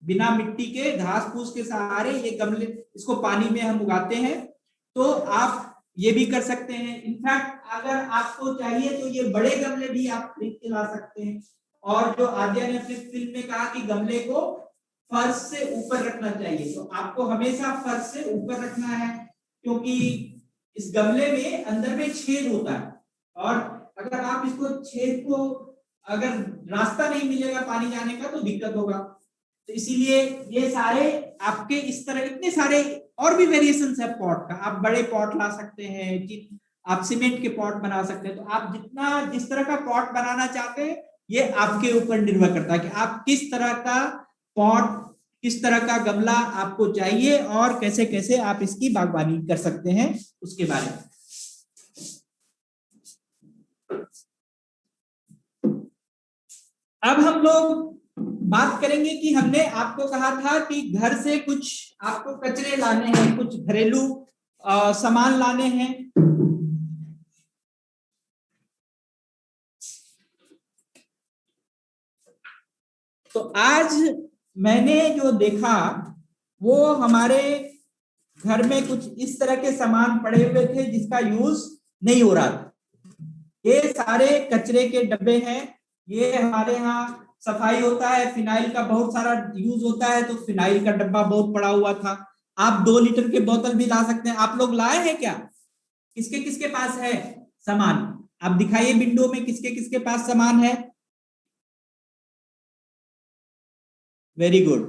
बिना मिट्टी के घास फूस के सहारे ये गमले, इसको पानी में हम उगाते हैं। तो आप ये भी कर सकते हैं। इनफैक्ट अगर आपको चाहिए तो ये बड़े गमले भी आप खरीद के ला सकते हैं। और जो आद्या ने अपने फिल्म में कहा कि गमले को फर्श से ऊपर रखना चाहिए, तो आपको हमेशा फर्श से ऊपर रखना है, क्योंकि इस गमले में अंदर में छेद होता है, और अगर आप इसको छेद को, अगर रास्ता नहीं मिलेगा पानी जाने का तो दिक्कत होगा। तो इसीलिए ये सारे आपके इस तरह इतने सारे और भी वेरिएशंस है पॉट का। आप बड़े पॉट ला सकते हैं, आप सीमेंट के पॉट बना सकते हैं। तो आप जिस तरह का पॉट बनाना चाहते हैं ये आपके ऊपर निर्भर करता है कि आप किस तरह का पॉट, किस तरह का गमला आपको चाहिए और कैसे कैसे आप इसकी बागवानी कर सकते हैं उसके बारे में। अब हम लोग बात करेंगे कि हमने आपको कहा था कि घर से कुछ आपको कचरे लाने हैं, कुछ घरेलू सामान लाने हैं। तो आज मैंने जो देखा वो हमारे घर में कुछ इस तरह के सामान पड़े हुए थे जिसका यूज नहीं हो रहा था। ये सारे कचरे के डब्बे हैं। ये हमारे यहाँ सफाई होता है, फिनाइल का बहुत सारा यूज होता है, तो फिनाइल का डब्बा बहुत पड़ा हुआ था। आप 2 लीटर के बोतल भी ला सकते हैं। आप लोग लाए हैं क्या? किसके किसके पास है सामान? आप दिखाइए विंडो में किसके किसके पास सामान है। वेरी गुड,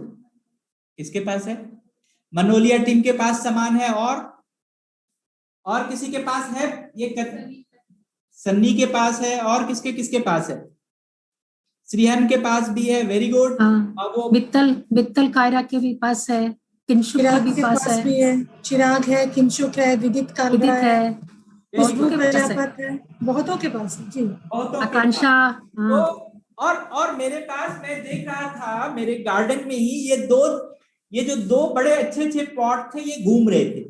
किसके पास है? मनोलिया टीम के पास सामान है, और किसी के पास है? सन्नी के पास है, और किसके किसके पास है? श्रीहन के पास भी है, वेरी गुड। हाँ, वो मित्तल कायरा के भी पास है, किंशुक के चिराग भी के पास पास है, भी है, चिराग है, किंशुक है, विदित कालरा विदित है, है, खुशबू बहुतों के पास है, प्रजापत है, बहुतों के पास है जी। बहुतों के आकांक्षा। पास। तो हाँ, और मेरे पास, मैं देख रहा था मेरे गार्डन में ही ये जो दो बड़े अच्छे अच्छे पॉट थे, ये घूम रहे थे,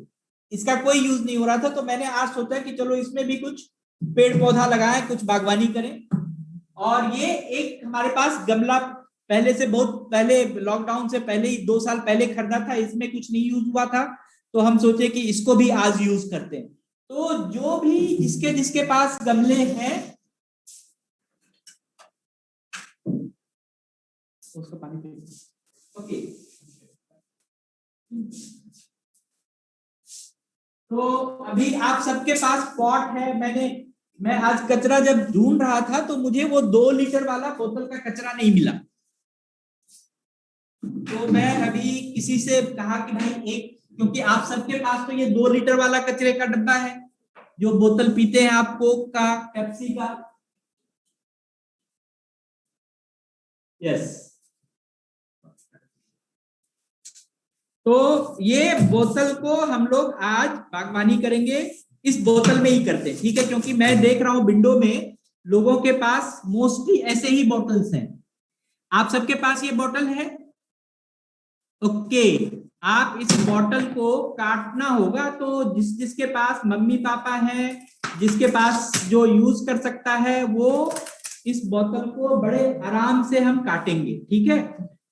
इसका कोई यूज नहीं हो रहा था। तो मैंने आज सोचा कि चलो इसमें भी कुछ पेड़ पौधा लगाएं, कुछ बागवानी करें। और ये एक हमारे पास गमला पहले से, बहुत पहले, लॉकडाउन से पहले ही 2 साल पहले खरीदा था, इसमें कुछ नहीं यूज हुआ था, तो हम सोचे कि इसको भी आज यूज करते हैं। तो जो भी जिसके जिसके पास गमले हैं उसको पानी पी। ओके, तो अभी आप सबके पास पॉट है। मैं आज कचरा जब ढूंढ रहा था तो मुझे वो 2 लीटर वाला बोतल का कचरा नहीं मिला, तो मैं अभी किसी से कहा कि भाई क्योंकि आप सबके पास तो ये 2 लीटर वाला कचरे का डब्बा है, जो बोतल पीते हैं आप, कोक का, पेप्सी का। यस, तो ये बोतल को हम लोग आज बागवानी करेंगे, इस बोतल में ही करते हैं, ठीक है? क्योंकि मैं देख रहा हूं विंडो में लोगों के पास मोस्टली ऐसे ही बॉटल्स हैं। आप सबके पास ये बॉटल है? ओके, आप इस बॉटल को काटना होगा, तो जिसके पास मम्मी पापा है, जिसके पास जो यूज कर सकता है, वो इस बोतल को बड़े आराम से हम काटेंगे, ठीक है?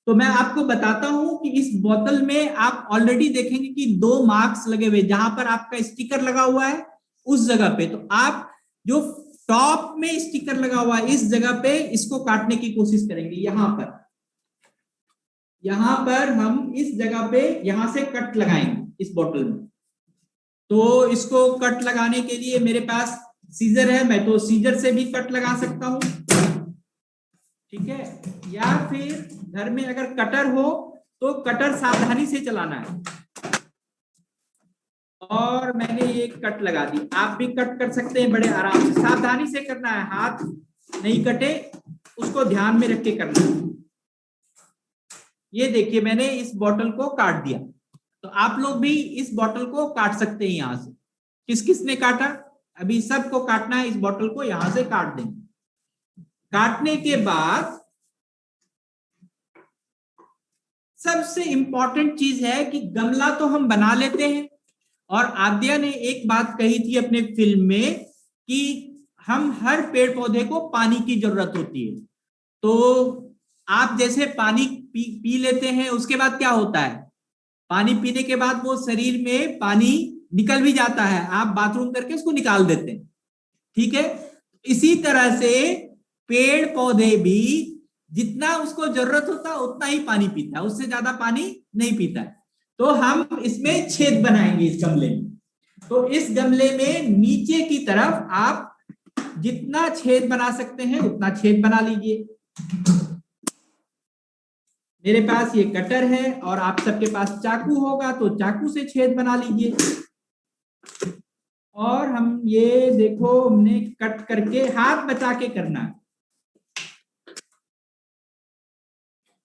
तो मैं आपको बताता हूं कि इस बोतल में आप ऑलरेडी देखेंगे कि 2 मार्क्स लगे हुए, जहां पर आपका स्टिकर लगा हुआ है उस जगह पे, तो आप जो टॉप में स्टिकर लगा हुआ है इस जगह पे इसको काटने की कोशिश करेंगे। यहां पर हम इस जगह पे यहां से कट लगाएंगे इस बोतल में। तो इसको कट लगाने के लिए मेरे पास सीजर है, मैं तो सीजर से भी कट लगा सकता हूं, ठीक है? या फिर घर में अगर कटर हो तो कटर सावधानी से चलाना है। और मैंने ये कट लगा दी, आप भी कट कर सकते हैं बड़े आराम से, सावधानी से करना है, हाथ नहीं कटे, उसको ध्यान में रख के करना है। ये देखिए मैंने इस बोतल को काट दिया, तो आप लोग भी इस बोतल को काट सकते हैं यहां से। किस किस ने काटा? अभी सबको काटना है, इस बोतल को यहां से काट देंगे। काटने के बाद सबसे इंपॉर्टेंट चीज है कि गमला तो हम बना लेते हैं, और आद्या ने एक बात कही थी अपने फिल्म में कि हम हर पेड़ पौधे को पानी की जरूरत होती है। तो आप जैसे पानी पी लेते हैं, उसके बाद क्या होता है? पानी पीने के बाद वो शरीर में पानी निकल भी जाता है, आप बाथरूम करके उसको निकाल देते हैं, ठीक है? इसी तरह से पेड़ पौधे भी जितना उसको जरूरत होता है उतना ही पानी पीता है, उससे ज्यादा पानी नहीं पीता है। तो हम इसमें छेद बनाएंगे इस गमले में। तो इस गमले में नीचे की तरफ आप जितना छेद बना सकते हैं उतना छेद बना लीजिए। मेरे पास ये कटर है, और आप सबके पास चाकू होगा तो चाकू से छेद बना लीजिए। और हम ये देखो, हमने कट करके हाथ बचा के करना है,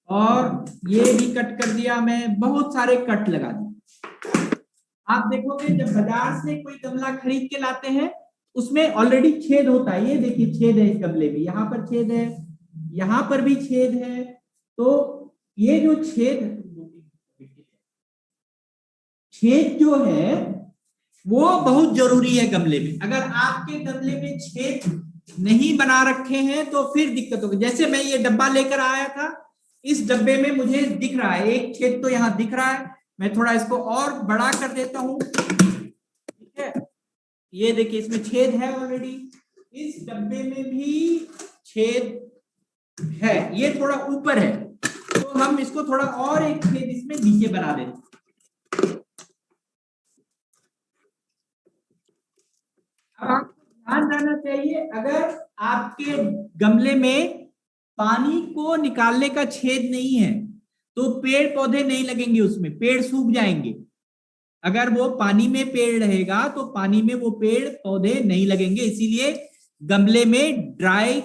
और ये भी कट कर दिया, मैं बहुत सारे कट लगा दिए। आप देखोगे जब बाजार से कोई गमला खरीद के लाते हैं उसमें ऑलरेडी छेद होता है, ये देखिए छेद है इस गमले में, यहाँ पर छेद है, यहाँ पर भी छेद है। तो ये जो छेद जो है वो बहुत जरूरी है गमले में। अगर आपके गमले में छेद नहीं बना रखे हैं तो फिर दिक्कत होगी। जैसे मैं ये डब्बा लेकर आया था, इस डब्बे में मुझे दिख रहा है एक छेद, तो यहाँ दिख रहा है, मैं थोड़ा इसको और बड़ा कर देता हूं, ठीक है? ये देखिए इसमें छेद है ऑलरेडी, इस डब्बे में भी छेद है, ये थोड़ा ऊपर है, तो हम इसको थोड़ा और एक छेद इसमें नीचे बना देते हैं। अब आपको ध्यान रहना चाहिए, अगर आपके गमले में पानी को निकालने का छेद नहीं है तो पेड़ पौधे नहीं लगेंगे, उसमें पेड़ सूख जाएंगे। अगर वो पानी में पेड़ रहेगा तो पानी में वो पेड़ पौधे नहीं लगेंगे। इसीलिए गमले में ड्राई,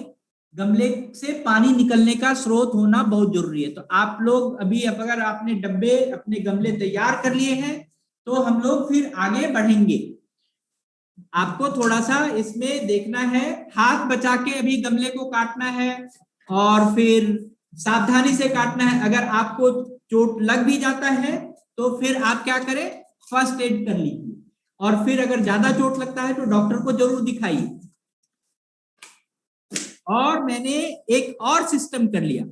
गमले से पानी निकलने का स्रोत होना बहुत जरूरी है। तो आप लोग अभी अगर आपने डब्बे अपने गमले तैयार कर लिए हैं तो हम लोग फिर आगे बढ़ेंगे। आपको थोड़ा सा इसमें देखना है, हाथ बचा के अभी गमले को काटना है और फिर सावधानी से काटना है। अगर आपको चोट लग भी जाता है तो फिर आप क्या करें, फर्स्ट एड कर लीजिए, और फिर अगर ज्यादा चोट लगता है तो डॉक्टर को जरूर दिखाइए। और मैंने एक और सिस्टम कर लिया।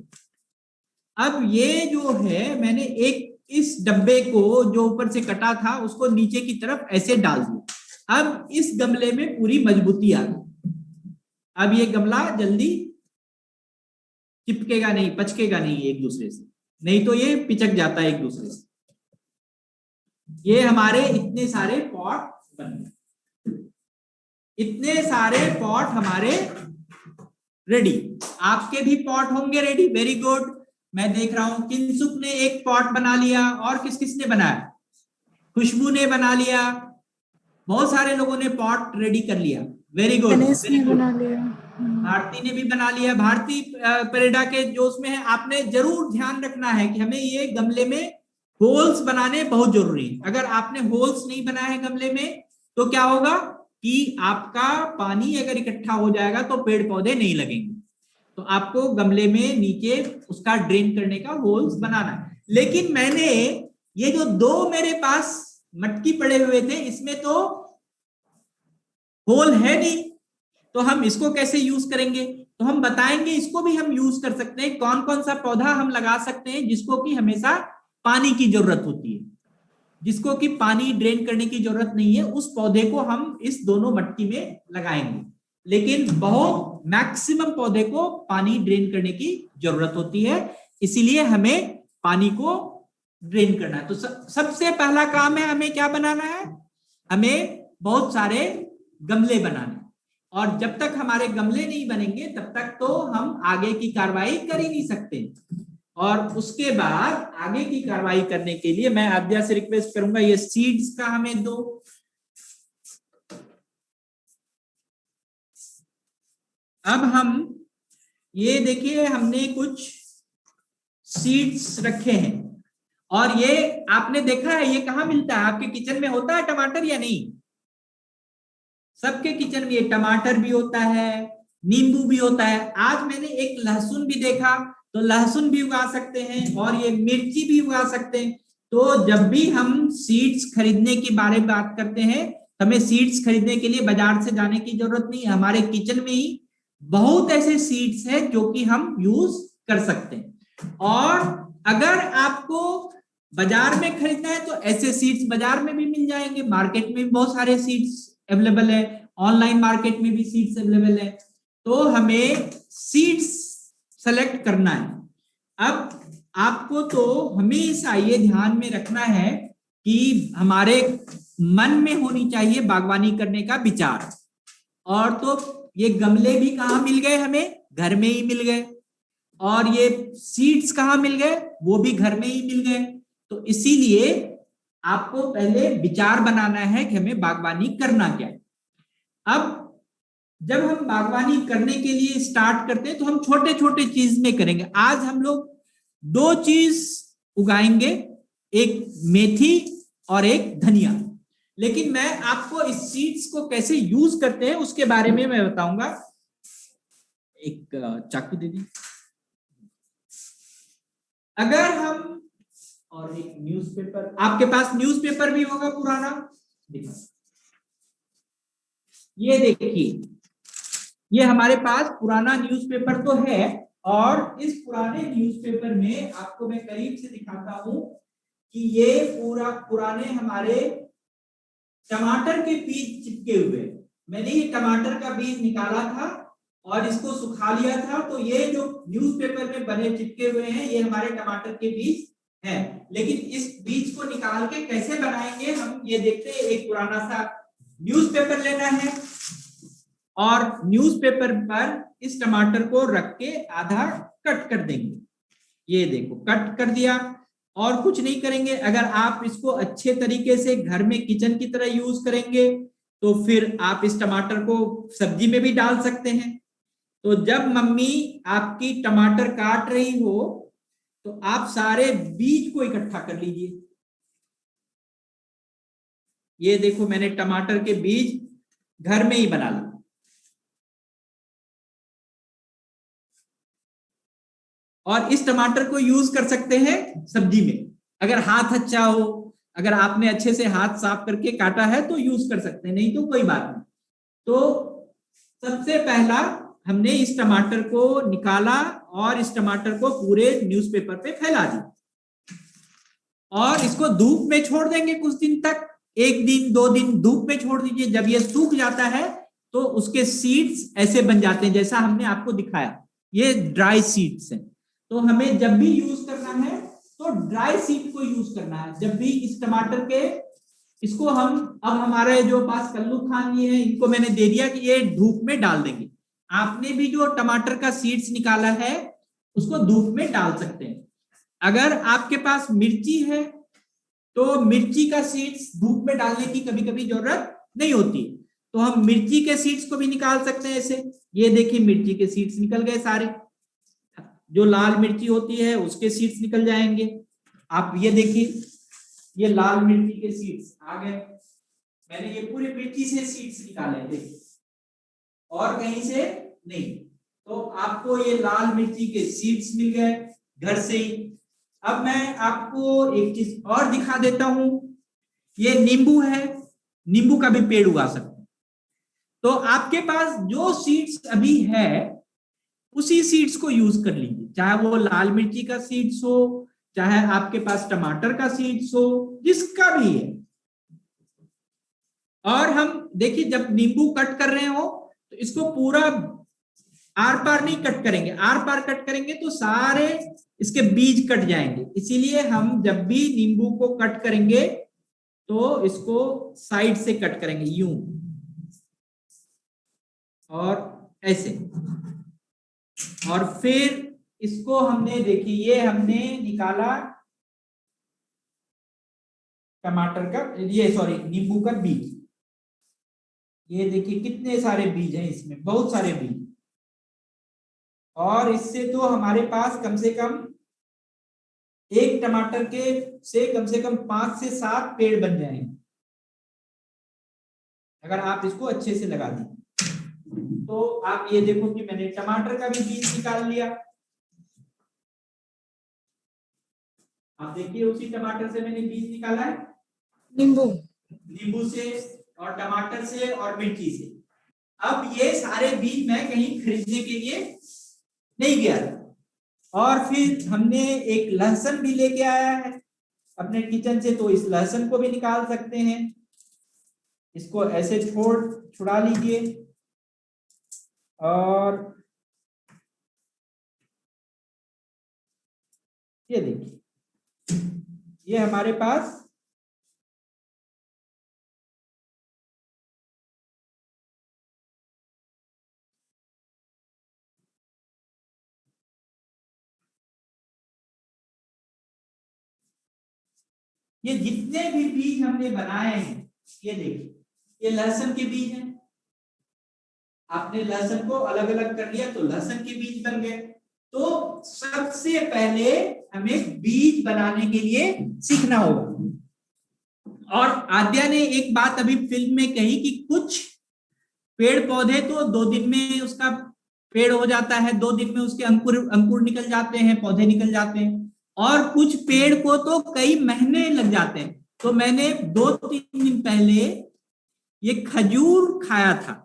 अब ये जो है, मैंने एक इस डब्बे को जो ऊपर से कटा था उसको नीचे की तरफ ऐसे डाल दिया। अब इस गमले में पूरी मजबूती आ गई। अब ये गमला जल्दी चिपकेगा नहीं, पचकेगा नहीं एक दूसरे से, नहीं तो ये पिचक जाता है एक दूसरे से। ये हमारे इतने सारे पॉट बन गए, इतने सारे पॉट हमारे रेडी। आपके भी पॉट होंगे रेडी। Very good. मैं देख रहा हूं किंसुक ने एक पॉट बना लिया, और किस किस ने बनाया, खुशबू ने बना लिया, बहुत सारे लोगों ने पॉट रेडी कर लिया। Very good, very good. Bharti ने भी बना लिया। भारती परेडा के जो उसमें है, आपने जरूर ध्यान रखना है कि हमें ये गमले में होल्स बनाने बहुत जरूरी है। अगर आपने होल्स नहीं बनाया है गमले में तो क्या होगा कि आपका पानी अगर इकट्ठा हो जाएगा तो पेड़ पौधे नहीं लगेंगे। तो आपको गमले में नीचे उसका ड्रेन करने का होल्स बनाना है। लेकिन मैंने ये जो दो मेरे पास मटकी पड़े हुए थे, इसमें तो होल है नहीं, तो हम इसको कैसे यूज करेंगे? तो हम बताएंगे, इसको भी हम यूज कर सकते हैं। कौन कौन सा पौधा हम लगा सकते हैं जिसको कि हमेशा पानी की जरूरत होती है, जिसको कि पानी ड्रेन करने की जरूरत नहीं है, उस पौधे को हम इस दोनों मटकी में लगाएंगे। लेकिन बहुत मैक्सिमम पौधे को पानी ड्रेन करने की जरूरत होती है, इसीलिए हमें पानी को ड्रेन करना है। तो सबसे पहला काम है हमें क्या बनाना है, हमें बहुत सारे गमले बनाने। और जब तक हमारे गमले नहीं बनेंगे तब तक तो हम आगे की कार्रवाई कर ही नहीं सकते। और उसके बाद आगे की कार्रवाई करने के लिए मैं आद्या से रिक्वेस्ट करूंगा, ये सीड्स का हमें दो। अब हम ये देखिए, हमने कुछ सीड्स रखे हैं, और ये आपने देखा है ये कहाँ मिलता है? आपके किचन में होता है टमाटर या नहीं? सबके किचन में ये टमाटर भी होता है, नींबू भी होता है। आज मैंने एक लहसुन भी देखा, तो लहसुन भी उगा सकते हैं, और ये मिर्ची भी उगा सकते हैं। तो जब भी हम सीड्स खरीदने के बारे में बात करते हैं, हमें सीड्स खरीदने के लिए बाजार से जाने की जरूरत नहीं है। हमारे किचन में ही बहुत ऐसे सीड्स हैं जो कि हम यूज कर सकते हैं। और अगर आपको बाजार में खरीदना है तो ऐसे सीड्स बाजार में भी मिल जाएंगे, मार्केट में भी बहुत सारे सीड्स अवेलेबल है, ऑनलाइन मार्केट में भी सीड्स अवेलेबल है। तो हमें सीड्स सेलेक्ट करना है। अब आपको तो हमेशा ये ध्यान में रखना है कि हमारे मन में होनी चाहिए बागवानी करने का विचार। और तो ये गमले भी कहाँ मिल गए हमें? घर में ही मिल गए। और ये सीड्स कहाँ मिल गए? वो भी घर में ही मिल गए। तो इसीलिए आपको पहले विचार बनाना है कि हमें बागवानी करना क्या है। अब जब हम बागवानी करने के लिए स्टार्ट करते हैं तो हम छोटे छोटे चीज में करेंगे। आज हम लोग दो चीज उगाएंगे, एक मेथी और एक धनिया। लेकिन मैं आपको इस सीड्स को कैसे यूज करते हैं उसके बारे में मैं बताऊंगा। एक चाकू दे दी। अगर हम, और एक न्यूज़पेपर, आपके पास न्यूज़पेपर भी होगा पुराना, देखो ये देखिए, ये हमारे पास पुराना न्यूज़पेपर तो है। और इस पुराने न्यूज़पेपर में आपको मैं करीब से दिखाता हूं कि ये पूरा पुराने हमारे टमाटर के बीज चिपके हुए। मैंने ये टमाटर का बीज निकाला था और इसको सुखा लिया था। तो ये जो न्यूज़पेपर में बने चिपके हुए हैं ये हमारे टमाटर के बीज है। लेकिन इस बीज को निकाल के कैसे बनाएंगे हम ये देखते हैं। एक पुराना सा न्यूज़पेपर लेना है, और न्यूज़पेपर पर इस टमाटर को रख के आधा कट कर देंगे। ये देखो कट कर दिया और कुछ नहीं करेंगे। अगर आप इसको अच्छे तरीके से घर में किचन की तरह यूज करेंगे तो फिर आप इस टमाटर को सब्जी में भी डाल सकते हैं। तो जब मम्मी आपकी टमाटर काट रही हो तो आप सारे बीज को इकट्ठा कर लीजिए। ये देखो मैंने टमाटर के बीज घर में ही बना लिए। और इस टमाटर को यूज कर सकते हैं सब्जी में। अगर हाथ अच्छा हो, अगर आपने अच्छे से हाथ साफ करके काटा है तो यूज कर सकते हैं, नहीं तो कोई बात नहीं। तो सबसे पहला हमने इस टमाटर को निकाला और इस टमाटर को पूरे न्यूज़पेपर पे फैला दिया और इसको धूप में छोड़ देंगे कुछ दिन तक, 1 दिन 2 दिन धूप में छोड़ दीजिए। जब ये सूख जाता है तो उसके सीड्स ऐसे बन जाते हैं जैसा हमने आपको दिखाया, ये ड्राई सीड्स हैं। तो हमें जब भी यूज करना है तो ड्राई सीड को यूज करना है। जब भी इस टमाटर के इसको हम अब हमारे जो पास कल्लू खान जी है इनको मैंने दे दिया कि ये धूप में डाल देंगे। आपने भी जो टमाटर का सीड्स निकाला है उसको धूप में डाल सकते हैं। अगर आपके पास मिर्ची है तो मिर्ची का सीड्स धूप में डालने की कभी कभी जरूरत नहीं होती, तो हम मिर्ची के सीड्स को भी निकाल सकते हैं ऐसे। ये देखिए मिर्ची के सीड्स निकल गए सारे, जो लाल मिर्ची होती है उसके सीड्स निकल जाएंगे। आप ये देखिए ये लाल मिर्ची के सीड्स आ गए, मैंने ये पूरे मिर्ची से सीड्स निकाले देखिए और कहीं से नहीं। तो आपको ये लाल मिर्ची के सीड्स मिल गए घर से ही। अब मैं आपको एक चीज और दिखा देता हूं, ये नींबू है, नींबू का भी पेड़ उगा सकते हैं। तो आपके पास जो सीड्स अभी है उसी सीड्स को यूज कर लीजिए, चाहे वो लाल मिर्ची का सीड्स हो, चाहे आपके पास टमाटर का सीड्स हो, जिसका भी है। और हम देखिए जब नींबू कट कर रहे हो तो इसको पूरा आर पार नहीं कट करेंगे, आर पार कट करेंगे तो सारे इसके बीज कट जाएंगे। इसीलिए हम जब भी नींबू को कट करेंगे तो इसको साइड से कट करेंगे, यूं और ऐसे। और फिर इसको हमने देखिए ये हमने निकाला टमाटर का, ये सॉरी नींबू का बीज। ये देखिए कितने सारे बीज हैं इसमें, बहुत सारे बीज। और इससे तो हमारे पास कम से कम एक टमाटर के से कम 5 से 7 पेड़ बन जाएंगे अगर आप इसको अच्छे से लगा दें। तो आप ये देखो कि मैंने टमाटर का भी बीज निकाल लिया। आप देखिए उसी टमाटर से मैंने बीज निकाला है, नींबू से और टमाटर से और मिर्ची से। अब ये सारे बीज मैं कहीं खरीदने के लिए नहीं गया था। और फिर हमने एक लहसुन भी लेके आया है अपने किचन से, तो इस लहसुन को भी निकाल सकते हैं। इसको ऐसे छुड़ा लीजिए और ये देखिए ये हमारे पास ये जितने भी बीज हमने बनाए हैं, ये देखिए ये लहसुन के बीज हैं। आपने लहसुन को अलग अलग कर लिया तो लहसुन के बीज बन गए। तो सबसे पहले हमें बीज बनाने के लिए सीखना होगा। और आद्या ने एक बात अभी फिल्म में कही कि कुछ पेड़ पौधे तो 2 दिन में उसका पेड़ हो जाता है, 2 दिन में उसके अंकुर निकल जाते हैं, पौधे निकल जाते हैं, और कुछ पेड़ को तो कई महीने लग जाते हैं। तो मैंने 2-3 दिन पहले ये खजूर खाया था,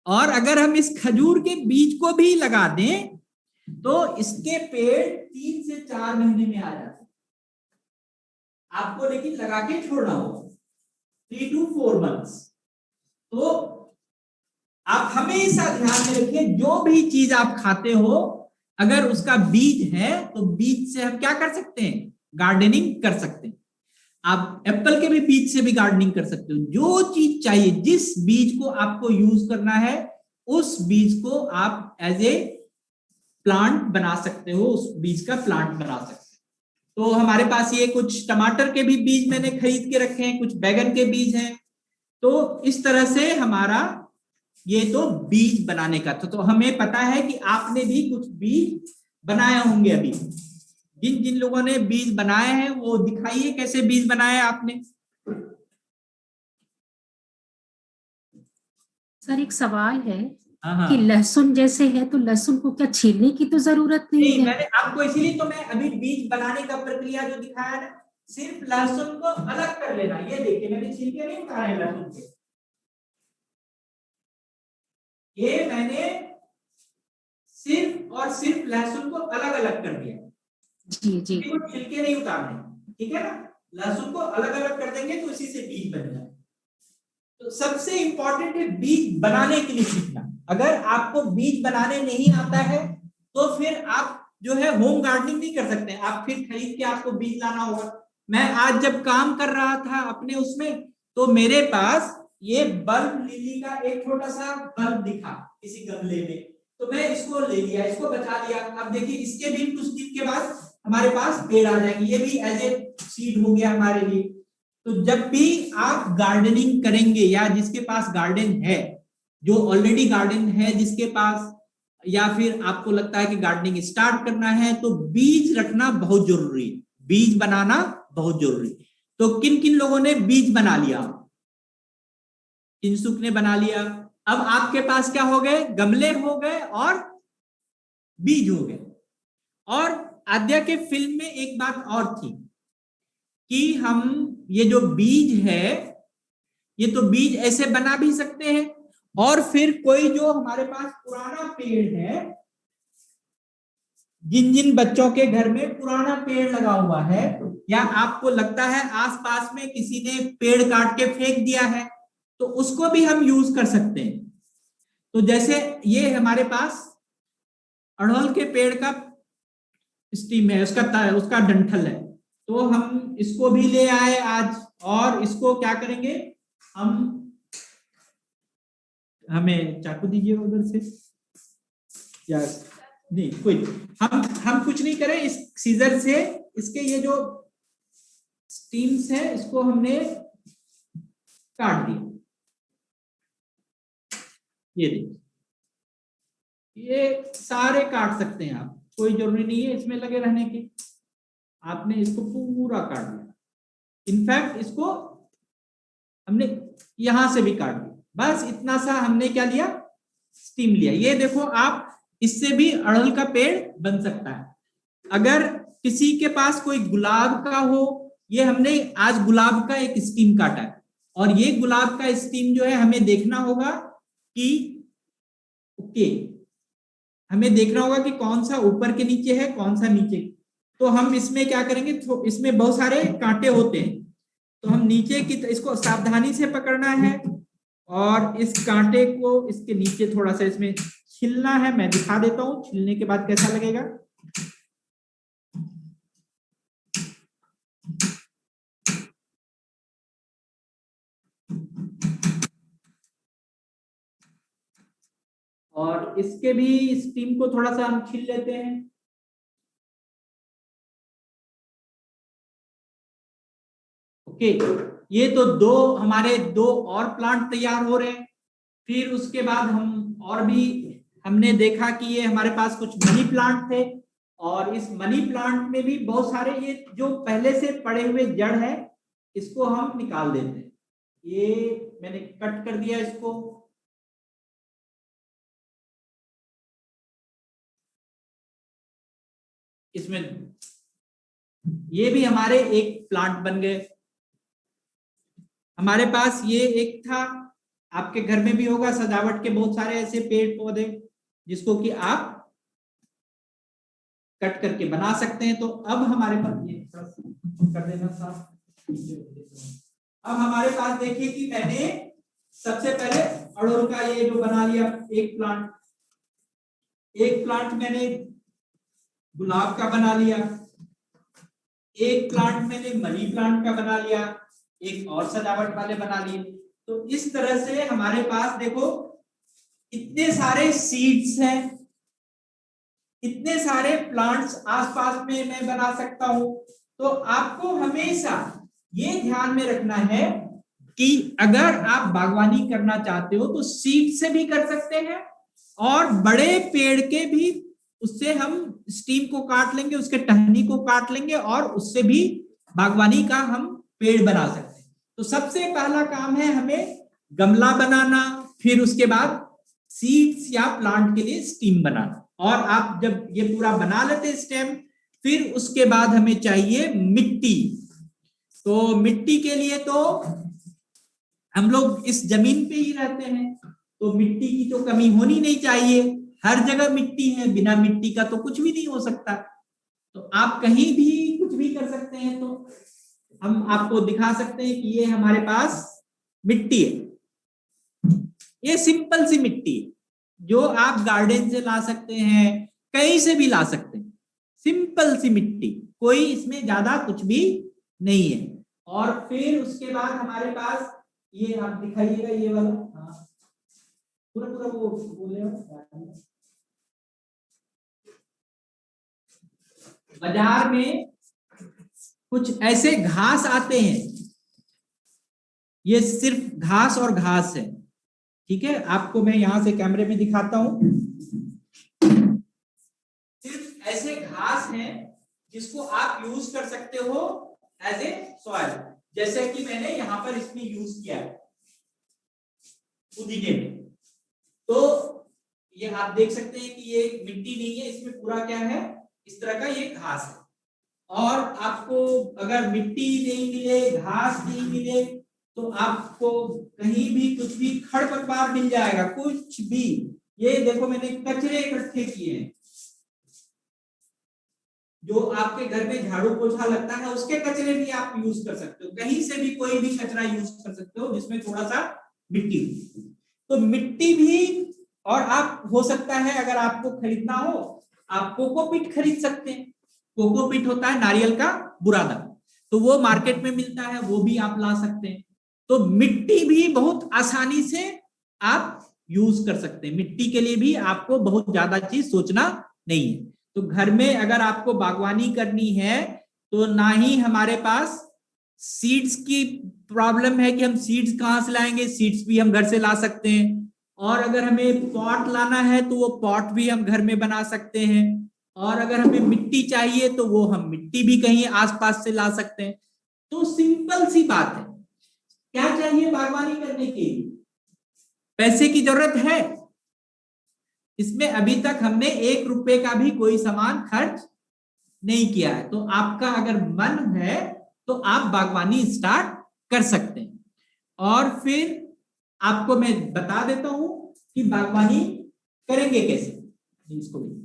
और अगर हम इस खजूर के बीज को भी लगा दें तो इसके पेड़ 3 से 4 महीने में आ जाते हैं। आपको लेकिन लगा के छोड़ना होगा 3 to 4 months। तो आप हमेशा ध्यान में रखिए जो भी चीज आप खाते हो अगर उसका बीज है तो बीज से हम क्या कर सकते हैं, गार्डनिंग कर सकते हैं। आप एप्पल के भी बीज से भी गार्डनिंग कर सकते हो। जो चीज चाहिए, जिस बीज को आपको यूज करना है उस बीज को आप एज ए प्लांट बना सकते हो, उस बीज का प्लांट बना सकते हो। तो हमारे पास ये कुछ टमाटर के भी बीज मैंने खरीद के रखे हैं, कुछ बैगन के बीज हैं। तो इस तरह से हमारा ये तो बीज बनाने का तो हमें पता है कि आपने भी कुछ बीज बनाए होंगे। अभी जिन जिन लोगों ने बीज बनाए हैं वो दिखाइए कैसे बीज बनाए आपने। सर एक सवाल है हाँ कि लहसुन जैसे है तो लहसुन को क्या छीलने की तो जरूरत नहीं है? मैंने आपको इसीलिए तो मैं अभी बीज बनाने का प्रक्रिया जो दिखाया ना, सिर्फ लहसुन को अलग कर लेना। ये देखिए मैंने छिलके नहीं उतारे लहसुन के, ये मैंने सिर्फ और सिर्फ लहसुन को अलग अलग कर दिया। जी जी, छिलके नहीं उतारने, ठीक है ना। लहसुन को अलग अलग कर देंगे तो इसी से बीज बन जाए। तो सबसे इंपॉर्टेंट है बीज बनाने के लिए सीखना। अगर आपको बीज बनाने नहीं आता है तो फिर आप जो है होम गार्डनिंग नहीं कर सकते, आप फिर खरीद के आपको बीज लाना होगा। मैं आज जब काम कर रहा था अपने उसमें, तो मेरे पास ये बल्ब लिली का एक छोटा सा बल्ब दिखा किसी गमले में, तो मैं इसको ले लिया, इसको बचा लिया। अब देखिए इसके भी कुछ दिन के बाद हमारे पास पेड़ आ जाएंगे, ये भी एज ए सीड हो गया हमारे लिए। तो जब भी आप गार्डनिंग करेंगे या जिसके पास गार्डन है, जो ऑलरेडी गार्डन है जिसके पास, या फिर आपको लगता है कि गार्डनिंग स्टार्ट करना है, तो बीज रखना बहुत जरूरी है, बीज बनाना बहुत जरूरी। तो किन किन लोगों ने बीज बना लिया? किंसुक ने बना लिया। अब आपके पास क्या हो गए? गमले हो गए और बीज हो गए। और आद्या के फिल्म में एक बात और थी कि हम ये जो बीज है, ये तो बीज ऐसे बना भी सकते हैं, और फिर कोई जो हमारे पास पुराना पेड़ है, जिन जिन बच्चों के घर में पुराना पेड़ लगा हुआ है, या आपको लगता है आसपास में किसी ने पेड़ काट के फेंक दिया है, तो उसको भी हम यूज कर सकते हैं। तो जैसे ये हमारे पास अड़हुल के पेड़ का स्टीम है, उसका डंठल है, तो हम इसको भी ले आए आज, और इसको क्या करेंगे हम, हमें चाकू दीजिए उधर से, या नहीं कोई, हम कुछ नहीं करें, इस सीजर से इसके ये जो स्टीम्स है इसको हमने काट दिया। ये देखिए, ये सारे काट सकते हैं आप, कोई जरूरी नहीं है इसमें लगे रहने की। आपने इसको पूरा काट दिया, इनफैक्ट इसको हमने यहां से भी काट दिया। बस इतना सा हमने क्या लिया, स्टीम लिया। ये देखो आप, इससे भी अड़हुल का पेड़ बन सकता है। अगर किसी के पास कोई गुलाब का हो, ये हमने आज गुलाब का एक स्टीम काटा है, और ये गुलाब का स्टीम जो है हमें देखना होगा कि हमें देखना होगा कि कौन सा ऊपर के नीचे है, कौन सा नीचे। तो हम इसमें क्या करेंगे, तो इसमें बहुत सारे कांटे होते हैं, तो हम नीचे की इसको सावधानी से पकड़ना है, और इस कांटे को इसके नीचे थोड़ा सा इसमें छिलना है। मैं दिखा देता हूं छिलने के बाद कैसा लगेगा। और इसके भी स्टीम को थोड़ा सा हम छील लेते हैं। ओके, ये तो हमारे दो और प्लांट तैयार हो रहे हैं। फिर उसके बाद हम और भी हमने देखा कि ये हमारे पास कुछ मनी प्लांट थे, और इस मनी प्लांट में भी बहुत सारे, ये जो पहले से पड़े हुए जड़ है इसको हम निकाल देते हैं। ये मैंने कट कर दिया इसको। इसमें ये भी हमारे एक प्लांट बन गए। हमारे पास ये एक था, आपके घर में भी होगा सजावट के बहुत सारे ऐसे पेड़ पौधे जिसको कि आप कट करके बना सकते हैं। तो अब हमारे पास ये कर देना साफ। अब हमारे पास देखिए कि मैंने सबसे पहले अड़हुल का ये जो बना लिया एक प्लांट मैंने गुलाब का बना लिया, एक प्लांट मैंने मनी प्लांट का बना लिया, एक और सजावट वाले बना लिए। तो इस तरह से हमारे पास देखो इतने सारे सीड्स हैं, इतने सारे प्लांट्स आसपास में मैं बना सकता हूं। तो आपको हमेशा ये ध्यान में रखना है कि अगर आप बागवानी करना चाहते हो तो सीड से भी कर सकते हैं, और बड़े पेड़ के भी उससे हम स्टीम को काट लेंगे, उसके टहनी को काट लेंगे और उससे भी बागवानी का हम पेड़ बना सकते हैं। तो सबसे पहला काम है हमें गमला बनाना, फिर उसके बाद सीड्स या प्लांट के लिए स्टीम बनाना। और आप जब ये पूरा बना लेते स्टेम, फिर उसके बाद हमें चाहिए मिट्टी। तो मिट्टी के लिए तो हम लोग इस जमीन पे ही रहते हैं, तो मिट्टी की तो कमी होनी नहीं चाहिए, हर जगह मिट्टी है, बिना मिट्टी का तो कुछ भी नहीं हो सकता। तो आप कहीं भी कुछ भी कर सकते हैं। तो हम आपको दिखा सकते हैं कि ये हमारे पास मिट्टी है, ये सिंपल सी मिट्टी है जो आप गार्डन से ला सकते हैं, कहीं से भी ला सकते हैं। सिंपल सी मिट्टी, कोई इसमें ज्यादा कुछ भी नहीं है। और फिर उसके बाद हमारे पास ये आप दिखाइएगा, ये वाला, हाँ पूरा पूरा वो बोले बाजार में कुछ ऐसे घास आते हैं, ये सिर्फ घास और घास है, ठीक है। आपको मैं यहां से कैमरे में दिखाता हूं, सिर्फ ऐसे घास हैं जिसको आप यूज कर सकते हो एज ए सॉइल, जैसे कि मैंने यहां पर इसमें यूज किया है पुदीने में। तो ये आप देख सकते हैं कि ये मिट्टी नहीं है, इसमें पूरा क्या है, इस तरह का ये घास है। और आपको अगर मिट्टी नहीं मिले, घास नहीं मिले, तो आपको कहीं भी कुछ भी खरपतवार मिल जाएगा, कुछ भी। ये देखो मैंने कचरे इकट्ठे किए हैं, जो आपके घर में झाड़ू पोछा लगता है उसके कचरे भी आप यूज कर सकते हो, कहीं से भी कोई भी कचरा यूज कर सकते हो जिसमें थोड़ा सा मिट्टी। तो मिट्टी भी, और आप हो सकता है अगर आपको खरीदना हो, आप कोकोपीट खरीद सकते हैं। कोकोपीट होता है नारियल का बुरादा, तो वो मार्केट में मिलता है, वो भी आप ला सकते हैं। तो मिट्टी भी बहुत आसानी से आप यूज कर सकते हैं, मिट्टी के लिए भी आपको बहुत ज्यादा चीज सोचना नहीं है। तो घर में अगर आपको बागवानी करनी है तो ना ही हमारे पास सीड्स की प्रॉब्लम है कि हम सीड्स कहां से लाएंगे, सीड्स भी हम घर से ला सकते हैं। और अगर हमें पॉट लाना है तो वो पॉट भी हम घर में बना सकते हैं। और अगर हमें मिट्टी चाहिए तो वो हम मिट्टी भी कहीं आसपास से ला सकते हैं। तो सिंपल सी बात है। क्या चाहिए बागवानी करने के लिए? पैसे की जरूरत है। इसमें अभी तक हमने 1 रुपए का भी कोई सामान खर्च नहीं किया है। तो आपका अगर मन है तो आप बागवानी स्टार्ट कर सकते हैं। और फिर आपको मैं बता देता हूं कि बागवानी करेंगे कैसे। इसको भी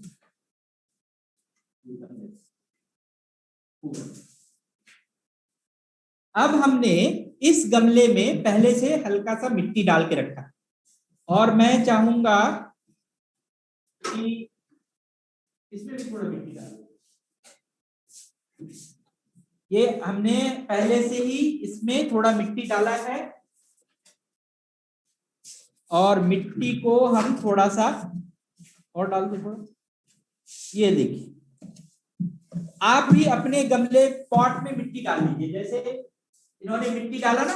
अब हमने इस गमले में पहले से हल्का सा मिट्टी डाल के रखा, और मैं चाहूंगा कि इसमें भी थोड़ा मिट्टी डाल। ये हमने पहले से ही इसमें थोड़ा मिट्टी डाला है, और मिट्टी को हम थोड़ा सा और डाल दो थोड़ा। ये देखिए, आप भी अपने गमले पॉट में मिट्टी डाल लीजिए, जैसे इन्होंने मिट्टी डाला ना,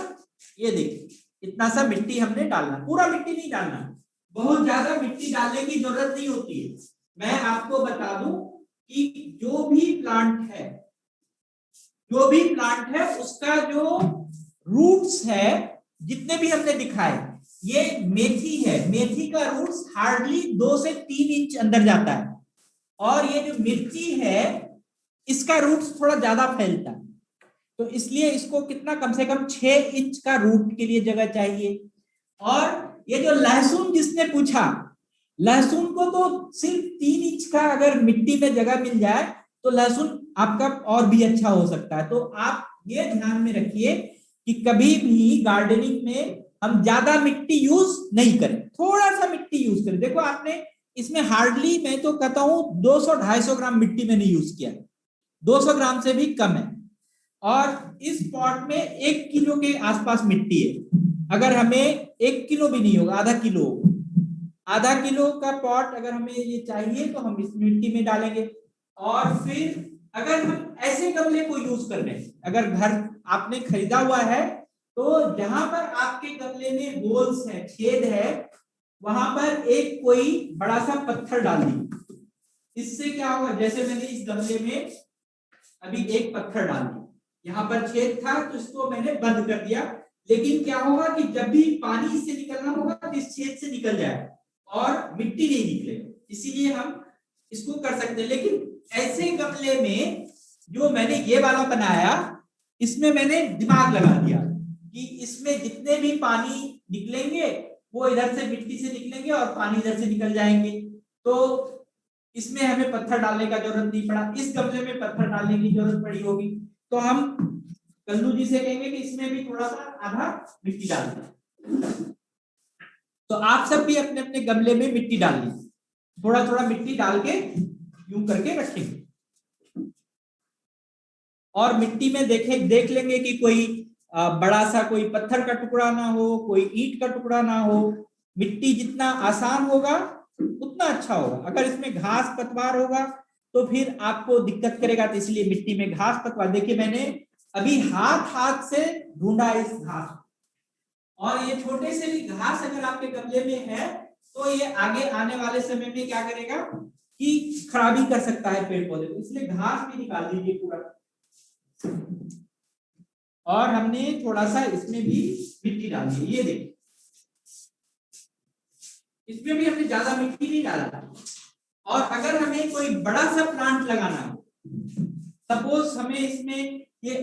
ये देखिए इतना सा मिट्टी हमने डालना, पूरा मिट्टी नहीं डालना, बहुत ज्यादा मिट्टी डालने की जरूरत नहीं होती है। मैं आपको बता दूं कि जो भी प्लांट है उसका जो रूट्स है, जितने भी हमने दिखाए, ये मेथी है, मेथी का रूट्स हार्डली 2 से 3 इंच अंदर जाता है। और ये जो मिर्ची है इसका रूट्स थोड़ा ज्यादा फैलता है, तो इसलिए इसको कितना, कम से कम 6 इंच का रूट के लिए जगह चाहिए। और ये जो लहसुन जिसने पूछा, लहसुन को तो सिर्फ 3 इंच का अगर मिट्टी में जगह मिल जाए तो लहसुन आपका और भी अच्छा हो सकता है। तो आप ये ध्यान में रखिए कि कभी भी गार्डनिंग में हम ज्यादा मिट्टी यूज नहीं करें, थोड़ा सा मिट्टी यूज करें। देखो आपने इसमें हार्डली, मैं तो कहता हूं 200-250 ग्राम मिट्टी मैंने यूज किया, 200 ग्राम से भी कम है। और इस पॉट में 1 किलो के आसपास मिट्टी है। अगर हमें 1 किलो भी नहीं होगा, आधा किलो का पॉट अगर हमें ये चाहिए तो हम इस मिट्टी में डालेंगे। और फिर अगर हम ऐसे गमले को यूज कर रहे हैं, अगर घर आपने खरीदा हुआ है तो जहां पर आपके गमले में होल्स है, छेद है, वहां पर एक कोई बड़ा सा पत्थर डाल दीजिए। इससे क्या होगा, जैसे मैंने इस गमले में अभी एक पत्थर डाल दिया, यहाँ पर छेद था तो इसको मैंने बंद कर दिया, लेकिन क्या होगा कि जब भी पानी इससे निकलना होगा तो इस छेद से निकल जाए और मिट्टी नहीं निकलेगा, इसीलिए हम इसको कर सकते हैं। लेकिन ऐसे गमले में जो मैंने ये वाला बनाया, इसमें मैंने दिमाग लगा दिया कि इसमें जितने भी पानी निकलेंगे वो इधर से मिट्टी से निकलेंगे और पानी इधर से निकल जाएंगे, तो इसमें हमें पत्थर डालने का जरूरत नहीं पड़ा। इस गमले में पत्थर डालने की जरूरत पड़ी होगी तो हम कल्लू जी से कहेंगे कि इसमें भी थोड़ा सा आधा मिट्टी डाल दें। तो आप सब भी अपने अपने गमले में मिट्टी डाल लीजिए, थोड़ा थोड़ा मिट्टी डाल के यूं करके रखेंगे और मिट्टी में देख लेंगे कि कोई बड़ा सा कोई पत्थर का टुकड़ा ना हो, कोई ईंट का टुकड़ा ना हो। मिट्टी जितना आसान होगा उतना अच्छा होगा। अगर इसमें घास पतवार होगा तो फिर आपको दिक्कत करेगा, तो इसलिए मिट्टी में घास पतवार, देखिए मैंने अभी हाथ से ढूंढा इस घास, और ये छोटे से भी घास अगर आपके गमले में है तो ये आगे आने वाले समय में क्या करेगा कि खराबी कर सकता है पेड़ पौधे को, इसलिए घास भी निकाल दीजिए पूरा। और हमने थोड़ा सा इसमें भी मिट्टी डाल दी, ये देखिए इसमें भी हमने ज्यादा मिट्टी नहीं डाला था। और अगर हमें कोई बड़ा सा प्लांट लगाना हो, सपोज हमें इसमें ये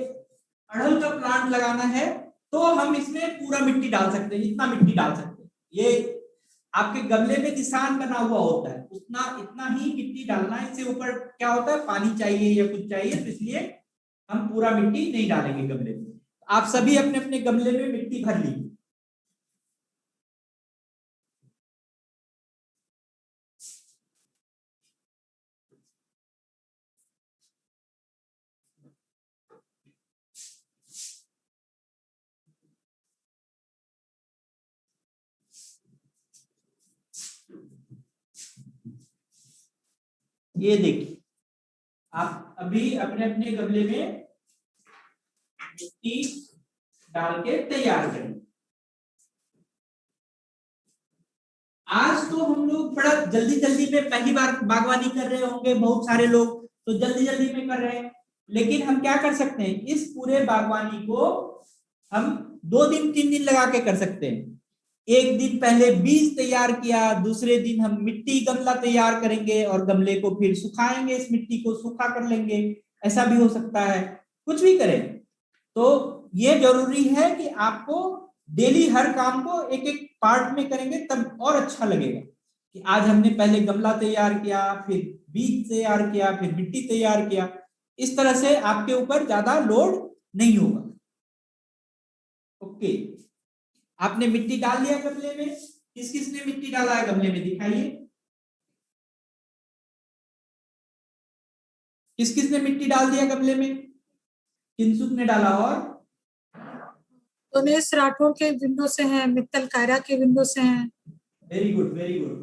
अड़हुल का प्लांट लगाना है, तो हम इसमें पूरा मिट्टी डाल सकते हैं, इतना मिट्टी डाल सकते हैं। ये आपके गमले में किसान बना हुआ होता है उतना इतना ही मिट्टी डालना है, इससे ऊपर क्या होता है पानी चाहिए या कुछ चाहिए, तो इसलिए हम पूरा मिट्टी नहीं डालेंगे गमले में। आप सभी अपने अपने गमले में मिट्टी भर लीजिए। ये देखिए आप अभी अपने अपने गमले में मिट्टी डाल के तैयार करें। आज तो हम लोग बड़ा जल्दी जल्दी में पहली बार बागवानी कर रहे होंगे, बहुत सारे लोग तो जल्दी जल्दी में कर रहे हैं, लेकिन हम क्या कर सकते हैं, इस पूरे बागवानी को हम 2 दिन 3 दिन लगा के कर सकते हैं। एक दिन पहले बीज तैयार किया, दूसरे दिन हम मिट्टी गमला तैयार करेंगे और गमले को फिर सुखाएंगे, इस मिट्टी को सूखा कर लेंगे, ऐसा भी हो सकता है, कुछ भी करें। तो ये जरूरी है कि आपको डेली हर काम को एक एक पार्ट में करेंगे तब और अच्छा लगेगा कि आज हमने पहले गमला तैयार किया, फिर बीज तैयार किया, फिर मिट्टी तैयार किया। इस तरह से आपके ऊपर ज्यादा लोड नहीं होगा। ओके, आपने मिट्टी डाल दिया गमले में, किस किस ने मिट्टी डाला है गमले में दिखाइए, किस किस ने मिट्टी डाल दिया गमले में, किंसुक ने डाला, और दिनेश राठौर के विंडो से हैं, मित्तल कायरा के विंडो से हैं, वेरी गुड वेरी गुड,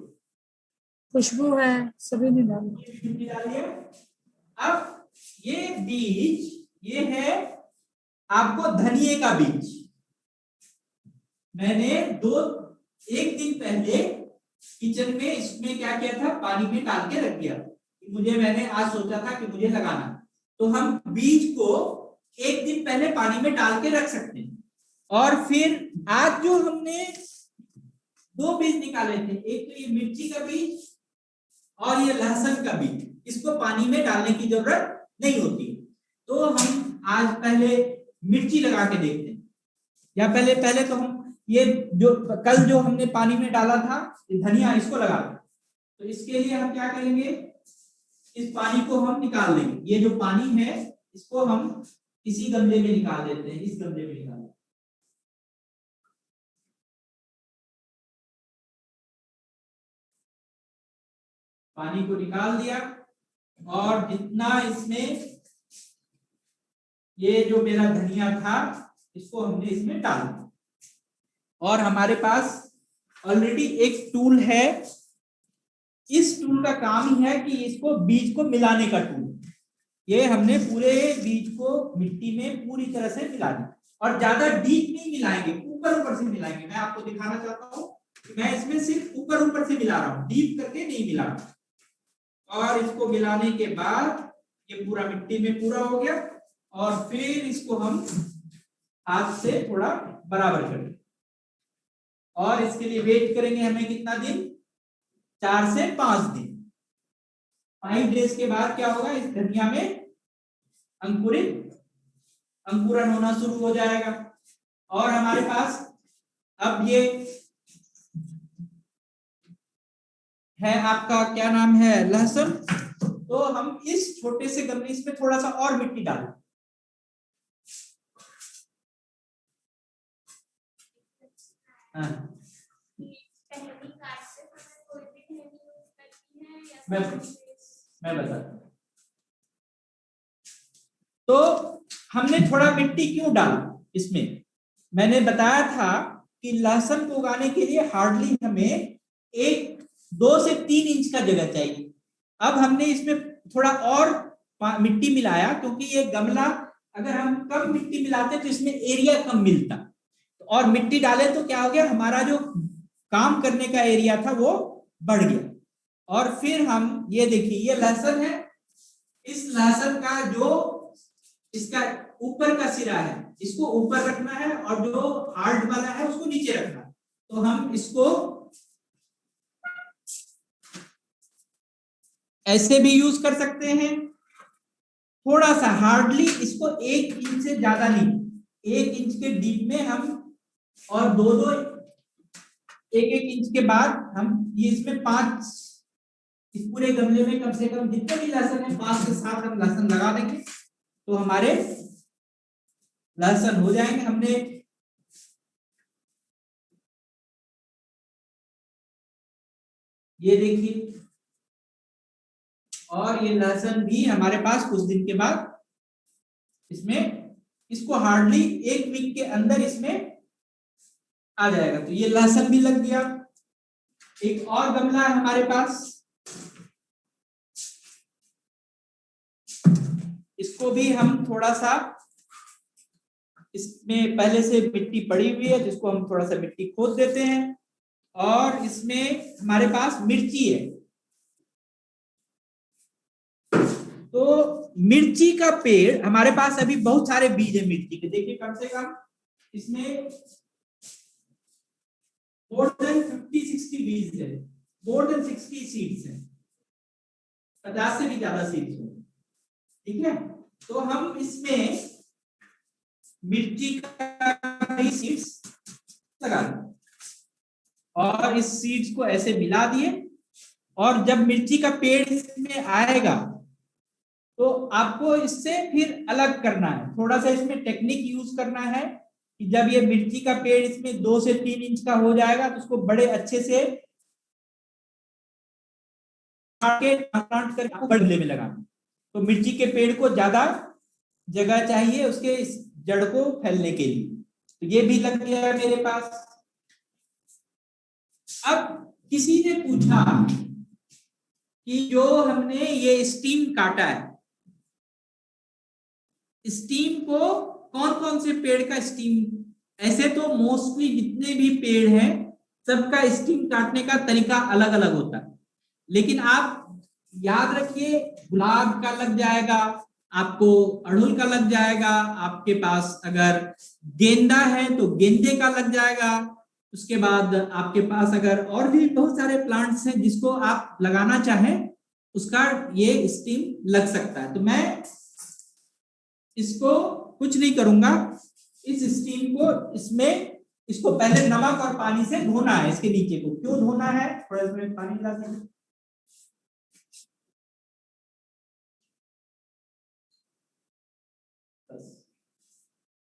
खुशबू है, सभी ने डाला। मिट्टी डाल दिया। अब ये बीज, ये है आपको धनिये का बीज। मैंने एक दिन पहले किचन में इसमें क्या किया था, पानी में डाल के रख दिया, मैंने आज सोचा था कि मुझे लगाना, तो हम बीज को एक दिन पहले पानी में डाल के रख सकते हैं। और फिर आज जो हमने 2 बीज निकाले थे, एक तो ये मिर्ची का बीज और ये लहसुन का बीज, इसको पानी में डालने की जरूरत नहीं होती। तो हम आज पहले मिर्ची लगा के देखते हैं, या पहले तो हम ये जो कल जो हमने पानी में डाला था धनिया, इसको लगा दें। तो इसके लिए हम क्या करेंगे, इस पानी को हम निकाल देंगे, ये जो पानी है इसको हम इसी गमले में निकाल देते हैं, इस गमले में निकाल देते हैं। पानी को निकाल दिया और जितना इसमें ये जो मेरा धनिया था इसको हमने इसमें डाल दिया, और हमारे पास ऑलरेडी एक टूल है। इस टूल का काम ही है कि इसको बीज को मिलाने का टूल। ये हमने पूरे बीज को मिट्टी में पूरी तरह से मिला दिया, और ज्यादा डीप नहीं मिलाएंगे, ऊपर ऊपर से मिलाएंगे। मैं आपको दिखाना चाहता हूँ कि मैं इसमें सिर्फ ऊपर ऊपर से मिला रहा हूँ, डीप करके नहीं मिला रहा। और इसको मिलाने के बाद ये पूरा मिट्टी में पूरा हो गया, और फिर इसको हम हाथ से थोड़ा बराबर करेंगे, और इसके लिए वेट करेंगे हमें कितना दिन, 4 से 5 दिन। 5 डेज के बाद क्या होगा, इस धनिया में अंकुरन होना शुरू हो जाएगा। और हमारे पास अब ये है, आपका क्या नाम है, लहसुन। तो हम इस छोटे से गमले इसमें थोड़ा सा और मिट्टी डालें। हाँ, मैं बताता हूं। तो हमने थोड़ा मिट्टी क्यों डाला इसमें, मैंने बताया था कि लहसुन को उगाने के लिए हार्डली हमें 2 से 3 इंच का जगह चाहिए। अब हमने इसमें थोड़ा और मिट्टी मिलाया, क्योंकि ये गमला अगर हम कम मिट्टी मिलाते तो इसमें एरिया कम मिलता, और मिट्टी डाले तो क्या हो गया, हमारा जो काम करने का एरिया था वो बढ़ गया। और फिर हम ये देखिए, ये लहसुन है, इस लहसुन का जो इसका ऊपर का सिरा है इसको ऊपर रखना है, और जो हार्ड वाला है उसको नीचे रखना है। तो हम इसको ऐसे भी यूज कर सकते हैं, थोड़ा सा हार्डली, इसको 1 इंच से ज्यादा नहीं, 1 इंच के डीप में हम, और 2-2 1-1 इंच के बाद हम ये इसमें 5, इस पूरे गमले में कम से कम जितने भी लहसुन है 5 से 7 हम लहसुन लगा देंगे, तो हमारे लहसुन हो जाएंगे। हमने ये देखिए, और ये लहसुन भी हमारे पास कुछ दिन के बाद इसमें, इसको हार्डली 1 वीक के अंदर इसमें आ जाएगा। तो ये लहसुन भी लग गया। एक और गमला है हमारे पास, इसको भी हम थोड़ा सा, इसमें पहले से मिट्टी पड़ी हुई है, जिसको हम थोड़ा सा मिट्टी खोद देते हैं, और इसमें हमारे पास मिर्ची है। तो मिर्ची का पेड़ हमारे पास अभी बहुत सारे बीज है मिर्ची के, देखिए कम से कम इसमें more than 50-60 बीज है, more than 60 सीड्स है, 50 से भी ज्यादा सीड्स है, ठीक है। तो हम इसमें मिर्ची का भी सीड्स लगा दें, और इस सीड्स को ऐसे मिला दिए, और जब मिर्ची का पेड़ इसमें आएगा तो आपको इससे फिर अलग करना है, थोड़ा सा इसमें टेक्निक यूज करना है कि जब ये मिर्ची का पेड़ इसमें 2 से 3 इंच का हो जाएगा तो उसको बड़े अच्छे से प्लांट करके गमले में लगाना। तो मिर्ची के पेड़ को ज्यादा जगह चाहिए उसके इस जड़ को फैलने के लिए, तो ये भी लग गया मेरे पास। अब किसी ने पूछा कि जो हमने ये स्टीम काटा है, स्टीम को कौन कौन से पेड़ का स्टीम, ऐसे तो मोस्टली जितने भी पेड़ हैं सबका स्टीम काटने का तरीका अलग अलग होता है, लेकिन आप याद रखिए गुलाब का लग जाएगा, आपको अड़हुल का लग जाएगा, आपके पास अगर गेंदा है तो गेंदे का लग जाएगा, उसके बाद आपके पास अगर और भी बहुत सारे प्लांट्स हैं जिसको आप लगाना चाहें उसका ये स्टीम लग सकता है। तो मैं इसको कुछ नहीं करूंगा, इस स्टीम को इसमें, इसको पहले नमक और पानी से धोना है। इसके नीचे को क्यों धोना है, थोड़ा इसमें पानी मिला देंगे।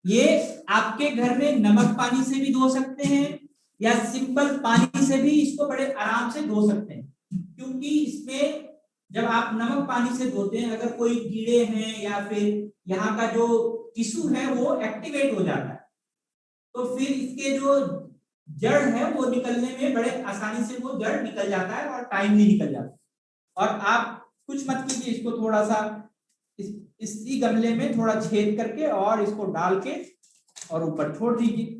ये आपके घर में नमक पानी से भी धो सकते हैं या सिंपल पानी से भी इसको बड़े आराम से धो सकते हैं, क्योंकि इसमें जब आप नमक पानी से धोते हैं अगर कोई कीड़े हैं या फिर यहाँ का जो टिश्यू है वो एक्टिवेट हो जाता है, तो फिर इसके जो जड़ है वो निकलने में बड़े आसानी से वो जड़ निकल जाता है और टाइमली निकल जाता है। और आप कुछ मत कीजिए, इसको थोड़ा सा इसी गमले में थोड़ा छेद करके और इसको डाल के और ऊपर छोड़ दीजिए।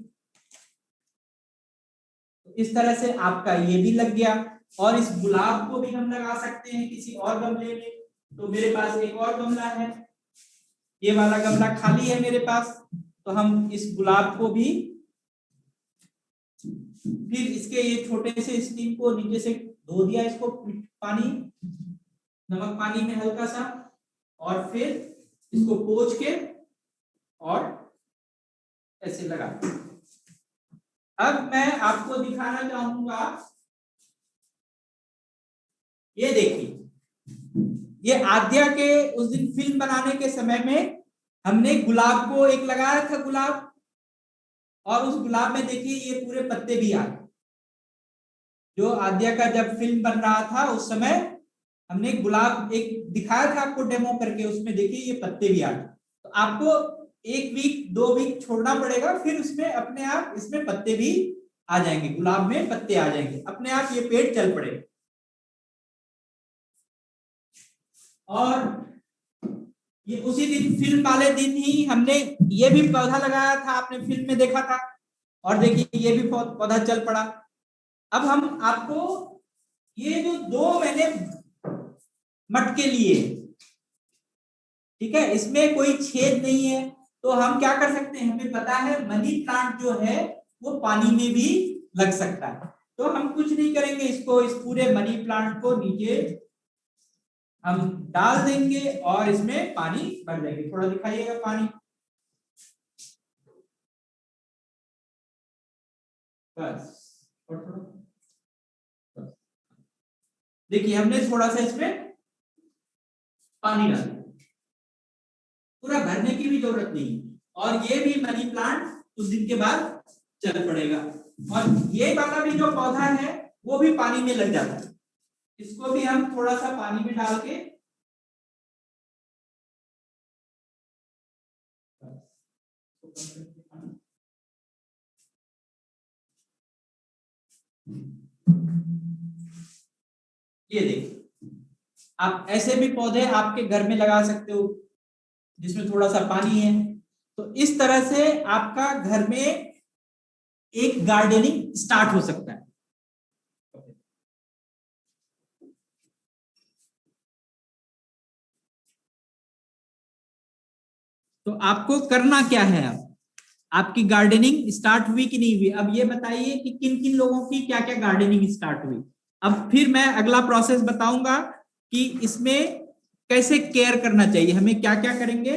इस तरह से आपका ये भी लग गया। और इस गुलाब को भी हम लगा सकते हैं किसी और गमले में। तो मेरे पास एक और गमला है, ये वाला गमला खाली है मेरे पास, तो हम इस गुलाब को भी फिर इसके ये छोटे से स्टीम को नीचे से धो दिया, इसको पानी नमक पानी में हल्का सा, और फिर इसको पोंछ के और ऐसे लगा। अब मैं आपको दिखाना चाहूंगा, ये देखिए, ये आद्या के उस दिन फिल्म बनाने के समय में हमने गुलाब को एक लगाया था गुलाब, और उस गुलाब में देखिए ये पूरे पत्ते भी आ गए। जो आद्या का जब फिल्म बन रहा था उस समय हमने गुलाब एक दिखाया था आपको डेमो करके, उसमें देखिए ये पत्ते भी आ गए। तो आपको 1 वीक 2 वीक छोड़ना पड़ेगा, फिर उसमें अपने आप इसमें पत्ते भी आ जाएंगे, गुलाब में पत्ते आ जाएंगे, अपने आप ये पेड़ चल पड़ेगा। और ये उसी दिन फिल्म वाले दिन ही हमने ये भी पौधा लगाया था, आपने फिल्म में देखा था, और देखिए ये भी पौधा चल पड़ा। अब हम आपको ये जो 2 मैंने मटके लिए, ठीक है, इसमें कोई छेद नहीं है, तो हम क्या कर सकते हैं, हमें पता है मनी प्लांट जो है वो पानी में भी लग सकता है। तो हम कुछ नहीं करेंगे, इसको इस पूरे मनी प्लांट को नीचे हम डाल देंगे और इसमें पानी भर देंगे। थोड़ा दिखाइएगा पानी, बस। देखिए हमने थोड़ा सा इसमें पानी डाल दिया, पूरा भरने की भी जरूरत नहीं। और ये भी मनी प्लांट कुछ दिन के बाद चल पड़ेगा। और ये वाला भी जो पौधा है वो भी पानी में लग जाता है, इसको भी हम थोड़ा सा पानी में डाल के ये देखिए, आप ऐसे भी पौधे आपके घर में लगा सकते हो जिसमें थोड़ा सा पानी है। तो इस तरह से आपका घर में एक गार्डनिंग स्टार्ट हो सकता है। तो आपको करना क्या है, अब आपकी गार्डनिंग स्टार्ट हुई कि नहीं हुई? अब ये बताइए कि किन किन लोगों की क्या क्या गार्डनिंग स्टार्ट हुई। अब फिर मैं अगला प्रोसेस बताऊंगा कि इसमें कैसे केयर करना चाहिए, हमें क्या क्या करेंगे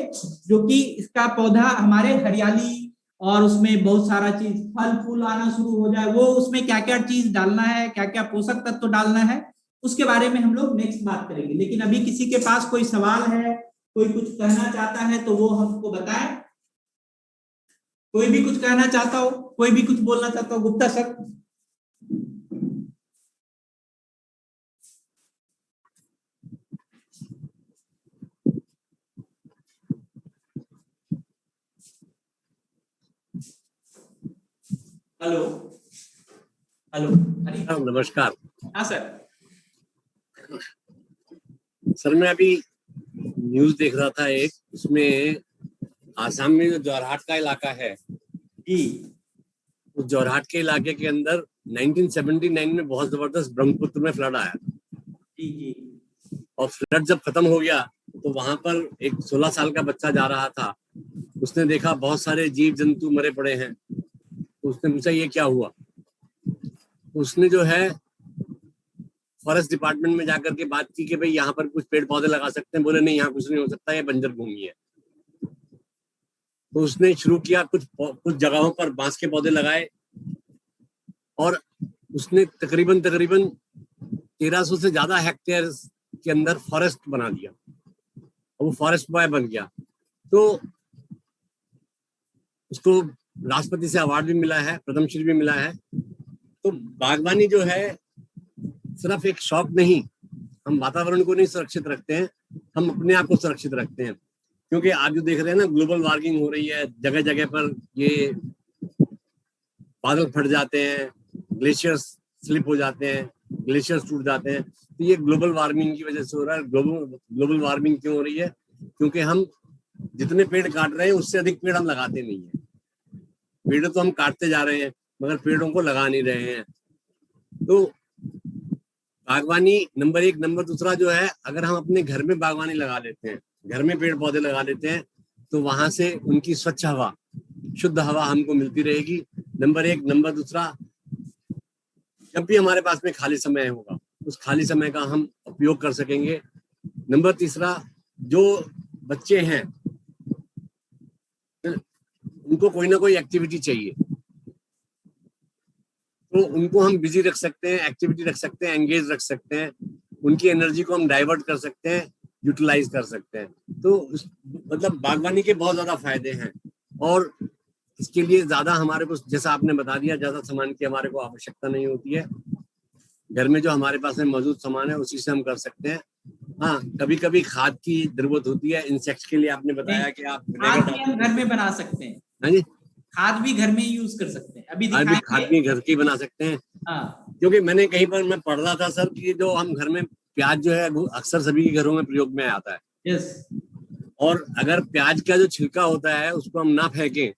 जो कि इसका पौधा हमारे हरियाली और उसमें बहुत सारा चीज फल फूल आना शुरू हो जाए, वो उसमें क्या क्या चीज डालना है, क्या क्या पोषक तत्व डालना है, उसके बारे में हम लोग नेक्स्ट बात करेंगे। लेकिन अभी किसी के पास कोई सवाल है, कोई कुछ कहना चाहता है तो वो हमको बताएं। कोई भी कुछ कहना चाहता हो, कोई भी कुछ बोलना चाहता हो, गुप्ता सर। हेलो हेलो, नमस्कार। हाँ सर। सर मैं अभी न्यूज देख रहा था एक, उसमें आसाम में जो जोरहाट का इलाका है जी, उस जोरहाट के इलाके के अंदर 1979 में बहुत जबरदस्त ब्रह्मपुत्र में फ्लड आया जी जी। और फ्लड जब खत्म हो गया तो वहां पर एक 16 साल का बच्चा जा रहा था, उसने देखा बहुत सारे जीव जंतु मरे पड़े हैं, तो उसने पूछा ये क्या हुआ। उसने जो है फॉरेस्ट डिपार्टमेंट में जाकर के बात की कि भाई यहाँ पर कुछ पेड़ पौधे लगा सकते हैं। बोले नहीं, यहाँ कुछ नहीं हो सकता, ये बंजर भूमि है। तो उसने शुरू किया, कुछ जगहों पर बांस के पौधे लगाए और उसने तकरीबन 1300 से ज्यादा हेक्टेयर के अंदर फॉरेस्ट बना दिया और वो फॉरेस्ट बॉय बन गया। तो उसको राष्ट्रपति से अवार्ड भी मिला है, पद्मश्री भी मिला है। तो बागवानी जो है सिर्फ एक शौक नहीं, हम वातावरण को नहीं सुरक्षित रखते हैं, हम अपने आप को सुरक्षित रखते हैं। क्योंकि आप जो देख रहे हैं ना, ग्लोबल वार्मिंग हो रही है, जगह जगह पर ये बादल फट जाते हैं, ग्लेशियर्स स्लिप हो जाते हैं, ग्लेशियर्स टूट जाते हैं। तो ये ग्लोबल वार्मिंग की वजह से हो रहा है। ग्लोबल वार्मिंग क्यों हो रही है? क्योंकि हम जितने पेड़ काट रहे हैं उससे अधिक पेड़ हम लगाते नहीं है। पेड़ तो हम काटते जा रहे हैं मगर पेड़ों को लगा नहीं रहे हैं। तो बागवानी नंबर 1। नंबर दूसरा जो है, अगर हम अपने घर में बागवानी लगा लेते हैं, घर में पेड़ पौधे लगा लेते हैं, तो वहां से उनकी स्वच्छ हवा, शुद्ध हवा हमको मिलती रहेगी। नंबर 1। नंबर दूसरा, जब भी हमारे पास में खाली समय होगा उस खाली समय का हम उपयोग कर सकेंगे। नंबर तीसरा, जो बच्चे हैं उनको कोई ना कोई एक्टिविटी चाहिए, तो उनको हम बिजी रख सकते हैं, एक्टिविटी रख सकते हैं, एंगेज रख सकते हैं, उनकी एनर्जी को हम डाइवर्ट कर सकते हैं, यूटिलाइज कर सकते हैं। तो मतलब बागवानी के बहुत ज्यादा फायदे हैं और इसके लिए ज्यादा हमारे को, जैसा आपने बता दिया, ज्यादा सामान की हमारे को आवश्यकता नहीं होती है। घर में जो हमारे पास में मौजूद सामान है उसी से हम कर सकते हैं। हाँ, कभी कभी खाद की जरूरत होती है इंसेक्ट्स के लिए। आपने बताया कि आप खाद भी हम घर में बना सकते हैं। हाँ जी, खाद भी घर में यूज कर सकते हैं। अभी खाद भी घर की बना सकते हैं। हाँ, क्योंकि मैंने कहीं पर मैं पढ़ रहा था सर कि जो हम घर में प्याज जो है अक्सर सभी के घरों में प्रयोग में आता है। यस। और अगर प्याज का जो छिलका होता है उसको हम ना फेंकें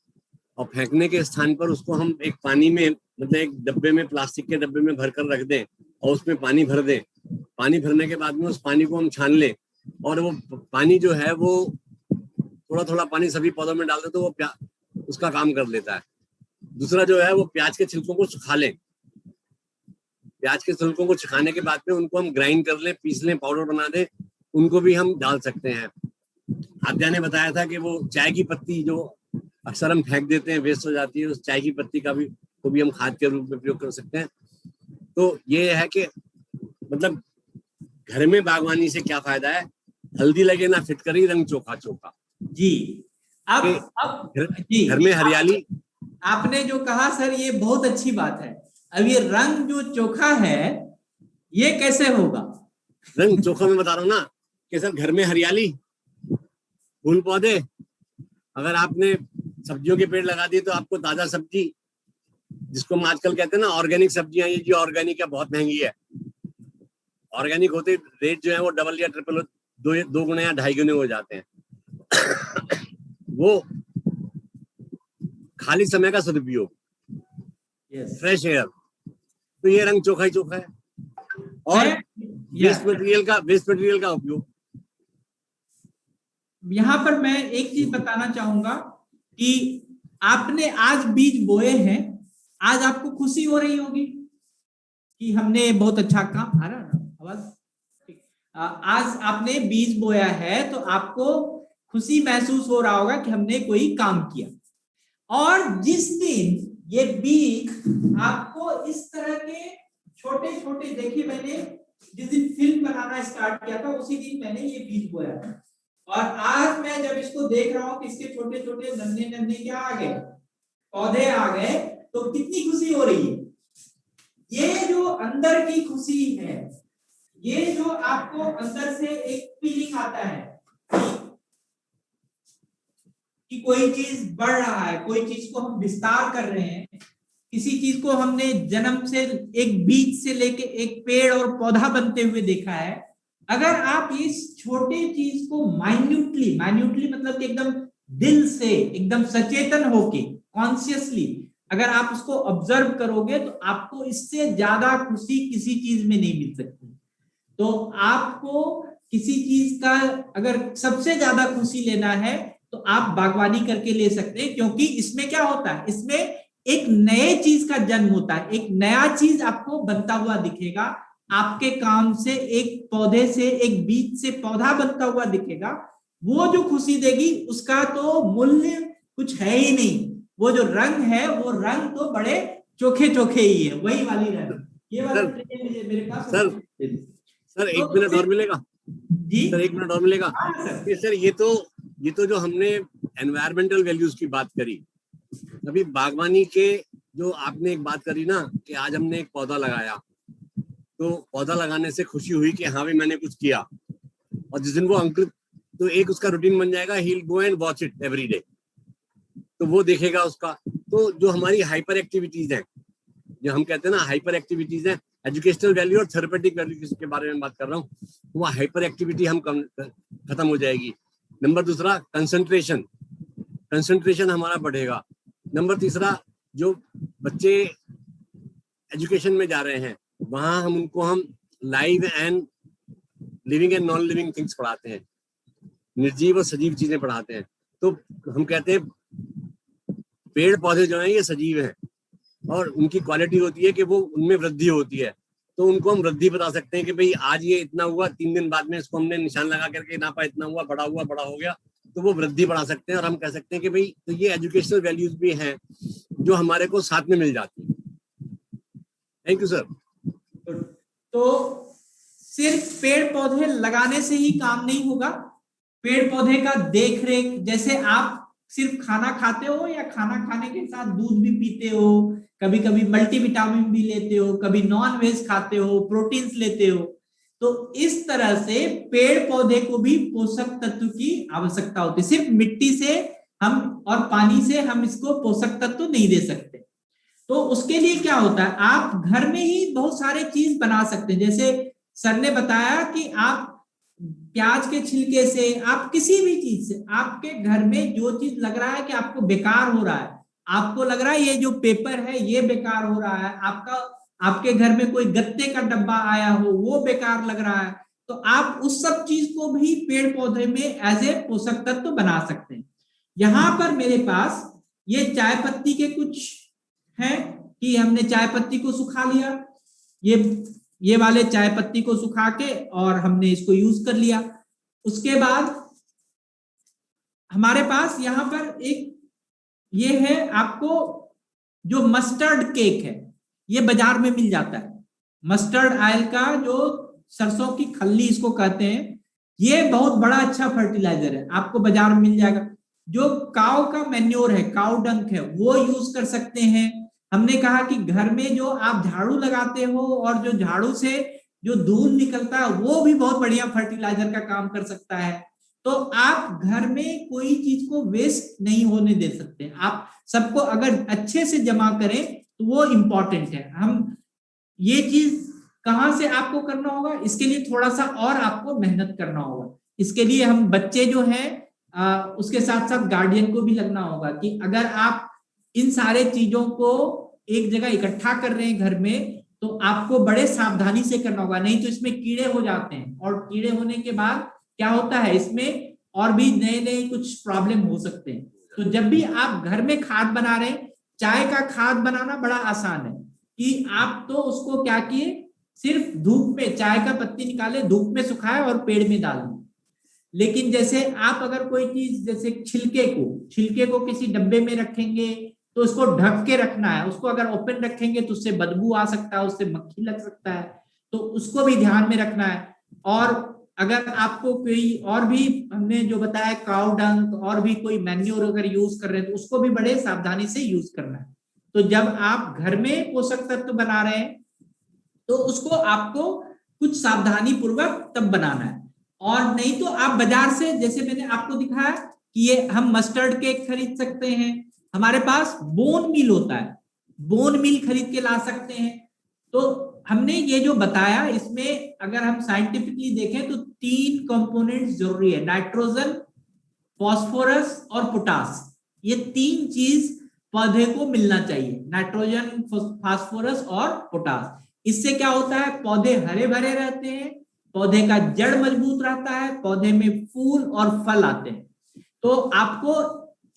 और फेंकने के स्थान पर उसको हम एक पानी में, मतलब एक डब्बे में, प्लास्टिक के डब्बे में भरकर रख दें और उसमें पानी भर दें। पानी भरने के बाद में उस पानी को हम छान लें और वो पानी जो है वो थोड़ा थोड़ा पानी सभी पौधों में डाल दे तो वो उसका काम कर लेता है। दूसरा जो है वो प्याज के छिलकों को सुखा लें। प्याज के छिलकों को सुखाने के बाद में उनको हम ग्राइंड कर लें, पीस लें, पाउडर बना दें, उनको भी हम डाल सकते हैं। आद्या ने बताया था कि वो चाय की पत्ती जो अक्सर हम फेंक देते हैं, वेस्ट हो जाती है, उस चाय की पत्ती का भी को भी हम खाद के रूप में प्रयोग कर सकते हैं। तो ये है कि मतलब घर में बागवानी से क्या फायदा है? हल्दी लगे ना फिटकरी, रंग चोखा चोखा। जी। अब जी, घर में हरियाली। आपने जो कहा सर ये बहुत अच्छी बात है। अब ये रंग जो चोखा है ये कैसे होगा? रंग चोखा मैं बता रहा हूँ ना कि सर घर में हरियाली, फूल पौधे, अगर आपने सब्जियों के पेड़ लगा दिए तो आपको ताजा सब्जी, जिसको हम आजकल कहते हैं ना ऑर्गेनिक सब्जियां, ये जो ऑर्गेनिक है बहुत महंगी है। ऑर्गेनिक होते रेट जो है वो डबल या ट्रिपल, दो गुने या 2.5 गुने हो जाते हैं। वो खाली समय का सदुपयोग, फ्रेश एयर, तो ये रंग चोखा ही चोखा है। और वेस्ट मटेरियल का उपयोग। यहाँ पर मैं एक चीज बताना चाहूंगा कि आपने आज बीज बोए हैं, आज आपको खुशी हो रही होगी कि हमने बहुत अच्छा काम, आ रहा है आवाज? आज आपने बीज बोया है तो आपको खुशी महसूस हो रहा होगा कि हमने कोई काम किया। और जिस दिन ये बीज आपको इस तरह के छोटे छोटे, देखिए मैंने जिस दिन फिल्म बनाना स्टार्ट किया था उसी दिन मैंने ये बीज बोया था और आज मैं जब इसको देख रहा हूं कि इसके छोटे छोटे नन्हे नन्हे क्या आ गए, पौधे आ गए, तो कितनी खुशी हो रही है। ये जो अंदर की खुशी है, ये जो आपको अंदर से एक फीलिंग आता है कि कोई चीज बढ़ रहा है, कोई चीज को हम विस्तार कर रहे हैं, किसी चीज को हमने जन्म से एक बीज से लेके एक पेड़ और पौधा बनते हुए देखा है। अगर आप इस छोटे चीज को माइन्यूटली मतलब कि एकदम दिल से, एकदम सचेतन होके, कॉन्शियसली अगर आप उसको ऑब्जर्व करोगे तो आपको इससे ज्यादा खुशी किसी चीज में नहीं मिल सकती। तो आपको किसी चीज का अगर सबसे ज्यादा खुशी लेना है तो आप बागवानी करके ले सकते हैं, क्योंकि इसमें क्या होता है, इसमें एक नए चीज का जन्म होता है, एक नया चीज आपको बनता हुआ दिखेगा। आपके काम से एक पौधे से, एक बीज से पौधा बनता हुआ दिखेगा। वो जो खुशी देगी उसका तो मूल्य कुछ है ही नहीं। वो जो रंग है वो रंग तो बड़े चोखे चोखे ही है, वही वाली रंग। ये वाला मेरे पास सर 1 मिनट और मिलेगा जी सर? 1 मिनट और मिलेगा सर? ये तो जो हमने एनवायरमेंटल वैल्यूज की बात करी, अभी बागवानी के जो आपने एक बात करी ना कि आज हमने एक पौधा लगाया, तो पौधा लगाने से खुशी हुई कि हाँ भाई मैंने कुछ किया। और जिस दिन वो अंकुरित तो एक उसका रूटीन बन जाएगा, he will go and watch it every day, तो वो देखेगा उसका। तो जो हमारी हाइपर एक्टिविटीज हैं, जो हम कहते हैं ना हाइपर एक्टिविटीज हैं, एजुकेशनल वैल्यू और थेरेपेटिक वैल्यू के बारे में बात कर रहा हूँ, वो हाइपर एक्टिविटी हम खत्म हो जाएगी। नंबर दूसरा कंसंट्रेशन हमारा बढ़ेगा। नंबर तीसरा, जो बच्चे एजुकेशन में जा रहे हैं वहां हम live and living and non living things पढ़ाते हैं, निर्जीव और सजीव चीजें पढ़ाते हैं। तो हम कहते हैं पेड़ पौधे जो हैं ये सजीव हैं और उनकी क्वालिटी होती है कि वो उनमें वृद्धि होती है। तो उनको हम वृद्धि बता सकते हैं कि भाई आज ये इतना हुआ, 3 दिन बाद में इसको हमने निशान लगा करके नापा, इतना हुआ, बड़ा हो गया, तो वो वृद्धि बढ़ा सकते हैं। और हम कह सकते हैं कि भाई तो ये एजुकेशनल वैल्यूज भी हैं जो हमारे को साथ में मिल जाती है। Thank you sir. तो सिर्फ पेड़ पौधे लगाने से ही काम नहीं होगा, पेड़ पौधे का देख रेख, जैसे आप सिर्फ खाना खाते हो या खाना खाने के साथ दूध भी पीते हो, कभी कभी मल्टीविटामिन भी लेते हो, कभी नॉन वेज खाते हो, प्रोटीन्स लेते हो, तो इस तरह से पेड़ पौधे को भी पोषक तत्व की आवश्यकता होती है। सिर्फ मिट्टी से हम और पानी से हम इसको पोषक तत्व नहीं दे सकते। तो उसके लिए क्या होता है, आप घर में ही बहुत सारे चीज बना सकते हैं। जैसे सर ने बताया कि आप प्याज के छिलके से, आप किसी भी चीज से, आपके घर में जो चीज लग रहा है कि आपको बेकार हो रहा है, आपको लग रहा है ये जो पेपर है ये बेकार हो रहा है, आपके घर में कोई गत्ते का डब्बा आया हो वो बेकार लग रहा है, तो आप उस सब चीज को भी पेड़ पौधे में एज ए पोषक तत्व बना सकते हैं। यहां पर मेरे पास ये चाय पत्ती के कुछ है कि हमने चाय पत्ती को सुखा लिया, ये वाले चाय पत्ती को सुखा के और हमने इसको यूज कर लिया। उसके बाद हमारे पास यहाँ पर एक ये है, आपको जो मस्टर्ड केक है ये बाजार में मिल जाता है, मस्टर्ड ऑयल का, जो सरसों की खल्ली इसको कहते हैं, ये बहुत बड़ा अच्छा फर्टिलाइजर है, आपको बाजार में मिल जाएगा। जो काऊ का मैन्योर है, काऊ डंक है, वो यूज कर सकते हैं। हमने कहा कि घर में जो आप झाड़ू लगाते हो और जो झाड़ू से जो धूल निकलता है वो भी बहुत बढ़िया फर्टिलाइजर का काम कर सकता है। तो आप घर में कोई चीज को वेस्ट नहीं होने दे सकते, आप सबको अगर अच्छे से जमा करें तो वो इम्पोर्टेंट है। हम ये चीज कहाँ से आपको करना होगा, इसके लिए थोड़ा सा और आपको मेहनत करना होगा। इसके लिए हम बच्चे जो है उसके साथ साथ गार्डियन को भी लगना होगा कि अगर आप इन सारे चीजों को एक जगह इकट्ठा कर रहे हैं घर में, तो आपको बड़े सावधानी से करना होगा, नहीं तो इसमें कीड़े हो जाते हैं, और कीड़े होने के बाद क्या होता है, इसमें और भी नए नए कुछ प्रॉब्लम हो सकते हैं। तो जब भी आप घर में खाद बना रहे हैं, चाय का खाद बनाना बड़ा आसान है कि आप तो उसको क्या किए, सिर्फ धूप में चाय का पत्ती निकाले, धूप में सुखाए और पेड़ में डाल दें। लेकिन जैसे आप अगर कोई चीज, जैसे छिलके को किसी डब्बे में रखेंगे तो उसको ढक के रखना है, उसको अगर ओपन रखेंगे तो उससे बदबू आ सकता है, उससे मक्खी लग सकता है, तो उसको भी ध्यान में रखना है। और अगर आपको कोई और भी हमने जो बताया काऊ डंक और भी कोई मैन्योर अगर यूज कर रहे हैं तो उसको भी बड़े सावधानी से यूज करना है। तो जब आप घर में पोषक तत्व बना रहे हैं तो उसको आपको कुछ सावधानी पूर्वक तब बनाना है, और नहीं तो आप बाजार से, जैसे मैंने आपको दिखाया कि ये हम मस्टर्ड केक खरीद सकते हैं, हमारे पास बोन मिल होता है, बोन मिल खरीद के ला सकते हैं। तो हमने ये जो बताया इसमें अगर हम साइंटिफिकली देखें तो 3 कंपोनेंट्स जरूरी है, नाइट्रोजन, फास्फोरस और पोटास। ये 3 चीज पौधे को मिलना चाहिए, नाइट्रोजन, फास्फोरस और पोटास। इससे क्या होता है, पौधे हरे भरे रहते हैं, पौधे का जड़ मजबूत रहता है, पौधे में फूल और फल आते हैं। तो आपको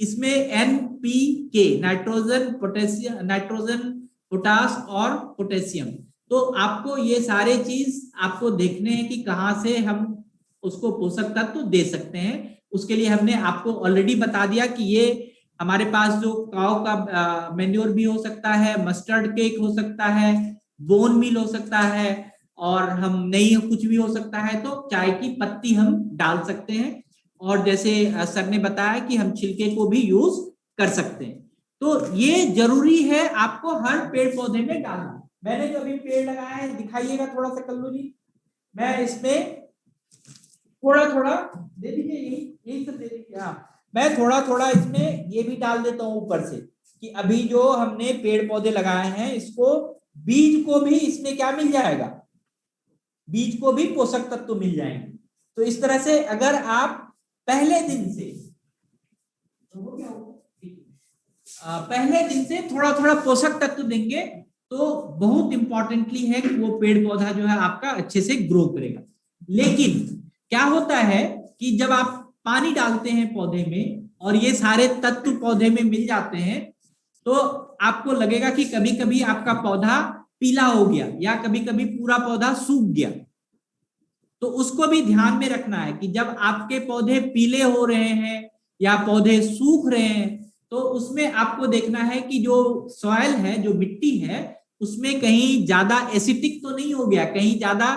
इसमें NPK, नाइट्रोजन, पोटास और पोटेशियम, तो आपको ये सारे चीज आपको देखने हैं कि कहाँ से हम उसको पोषक तत्व दे सकते हैं। उसके लिए हमने आपको ऑलरेडी बता दिया कि ये हमारे पास जो काऊ का मैन्योर भी हो सकता है, मस्टर्ड केक हो सकता है, बोन मील हो सकता है, और हम नहीं कुछ भी हो सकता है तो चाय की पत्ती हम डाल सकते हैं, और जैसे सर ने बताया कि हम छिलके को भी यूज कर सकते हैं। तो ये जरूरी है आपको हर पेड़ पौधे में डालना। मैंने जो अभी पेड़ लगाया है दिखाइएगा थोड़ा सा कल्लू जी, मैं इसमें थोड़ा थोड़ा दे दीजिए, यही सब दे दीजिए। हाँ, मैं थोड़ा थोड़ा इसमें ये भी डाल देता हूँ ऊपर से कि अभी जो हमने पेड़ पौधे लगाए हैं इसको बीज को भी इसमें क्या मिल जाएगा, बीज को भी पोषक तत्व मिल जाएंगे। तो इस तरह से अगर आप पहले दिन से थोड़ा थोड़ा पोषक तत्व देंगे तो बहुत इंपॉर्टेंटली है कि वो पेड़ पौधा जो है आपका अच्छे से ग्रो करेगा। लेकिन क्या होता है कि जब आप पानी डालते हैं पौधे में और ये सारे तत्व पौधे में मिल जाते हैं तो आपको लगेगा कि कभी कभी आपका पौधा पीला हो गया या कभी कभी पूरा पौधा सूख गया। तो उसको भी ध्यान में रखना है कि जब आपके पौधे पीले हो रहे हैं या पौधे सूख रहे हैं तो उसमें आपको देखना है कि जो सॉइल है, जो मिट्टी है, उसमें कहीं ज्यादा एसिडिक तो नहीं हो गया, कहीं ज्यादा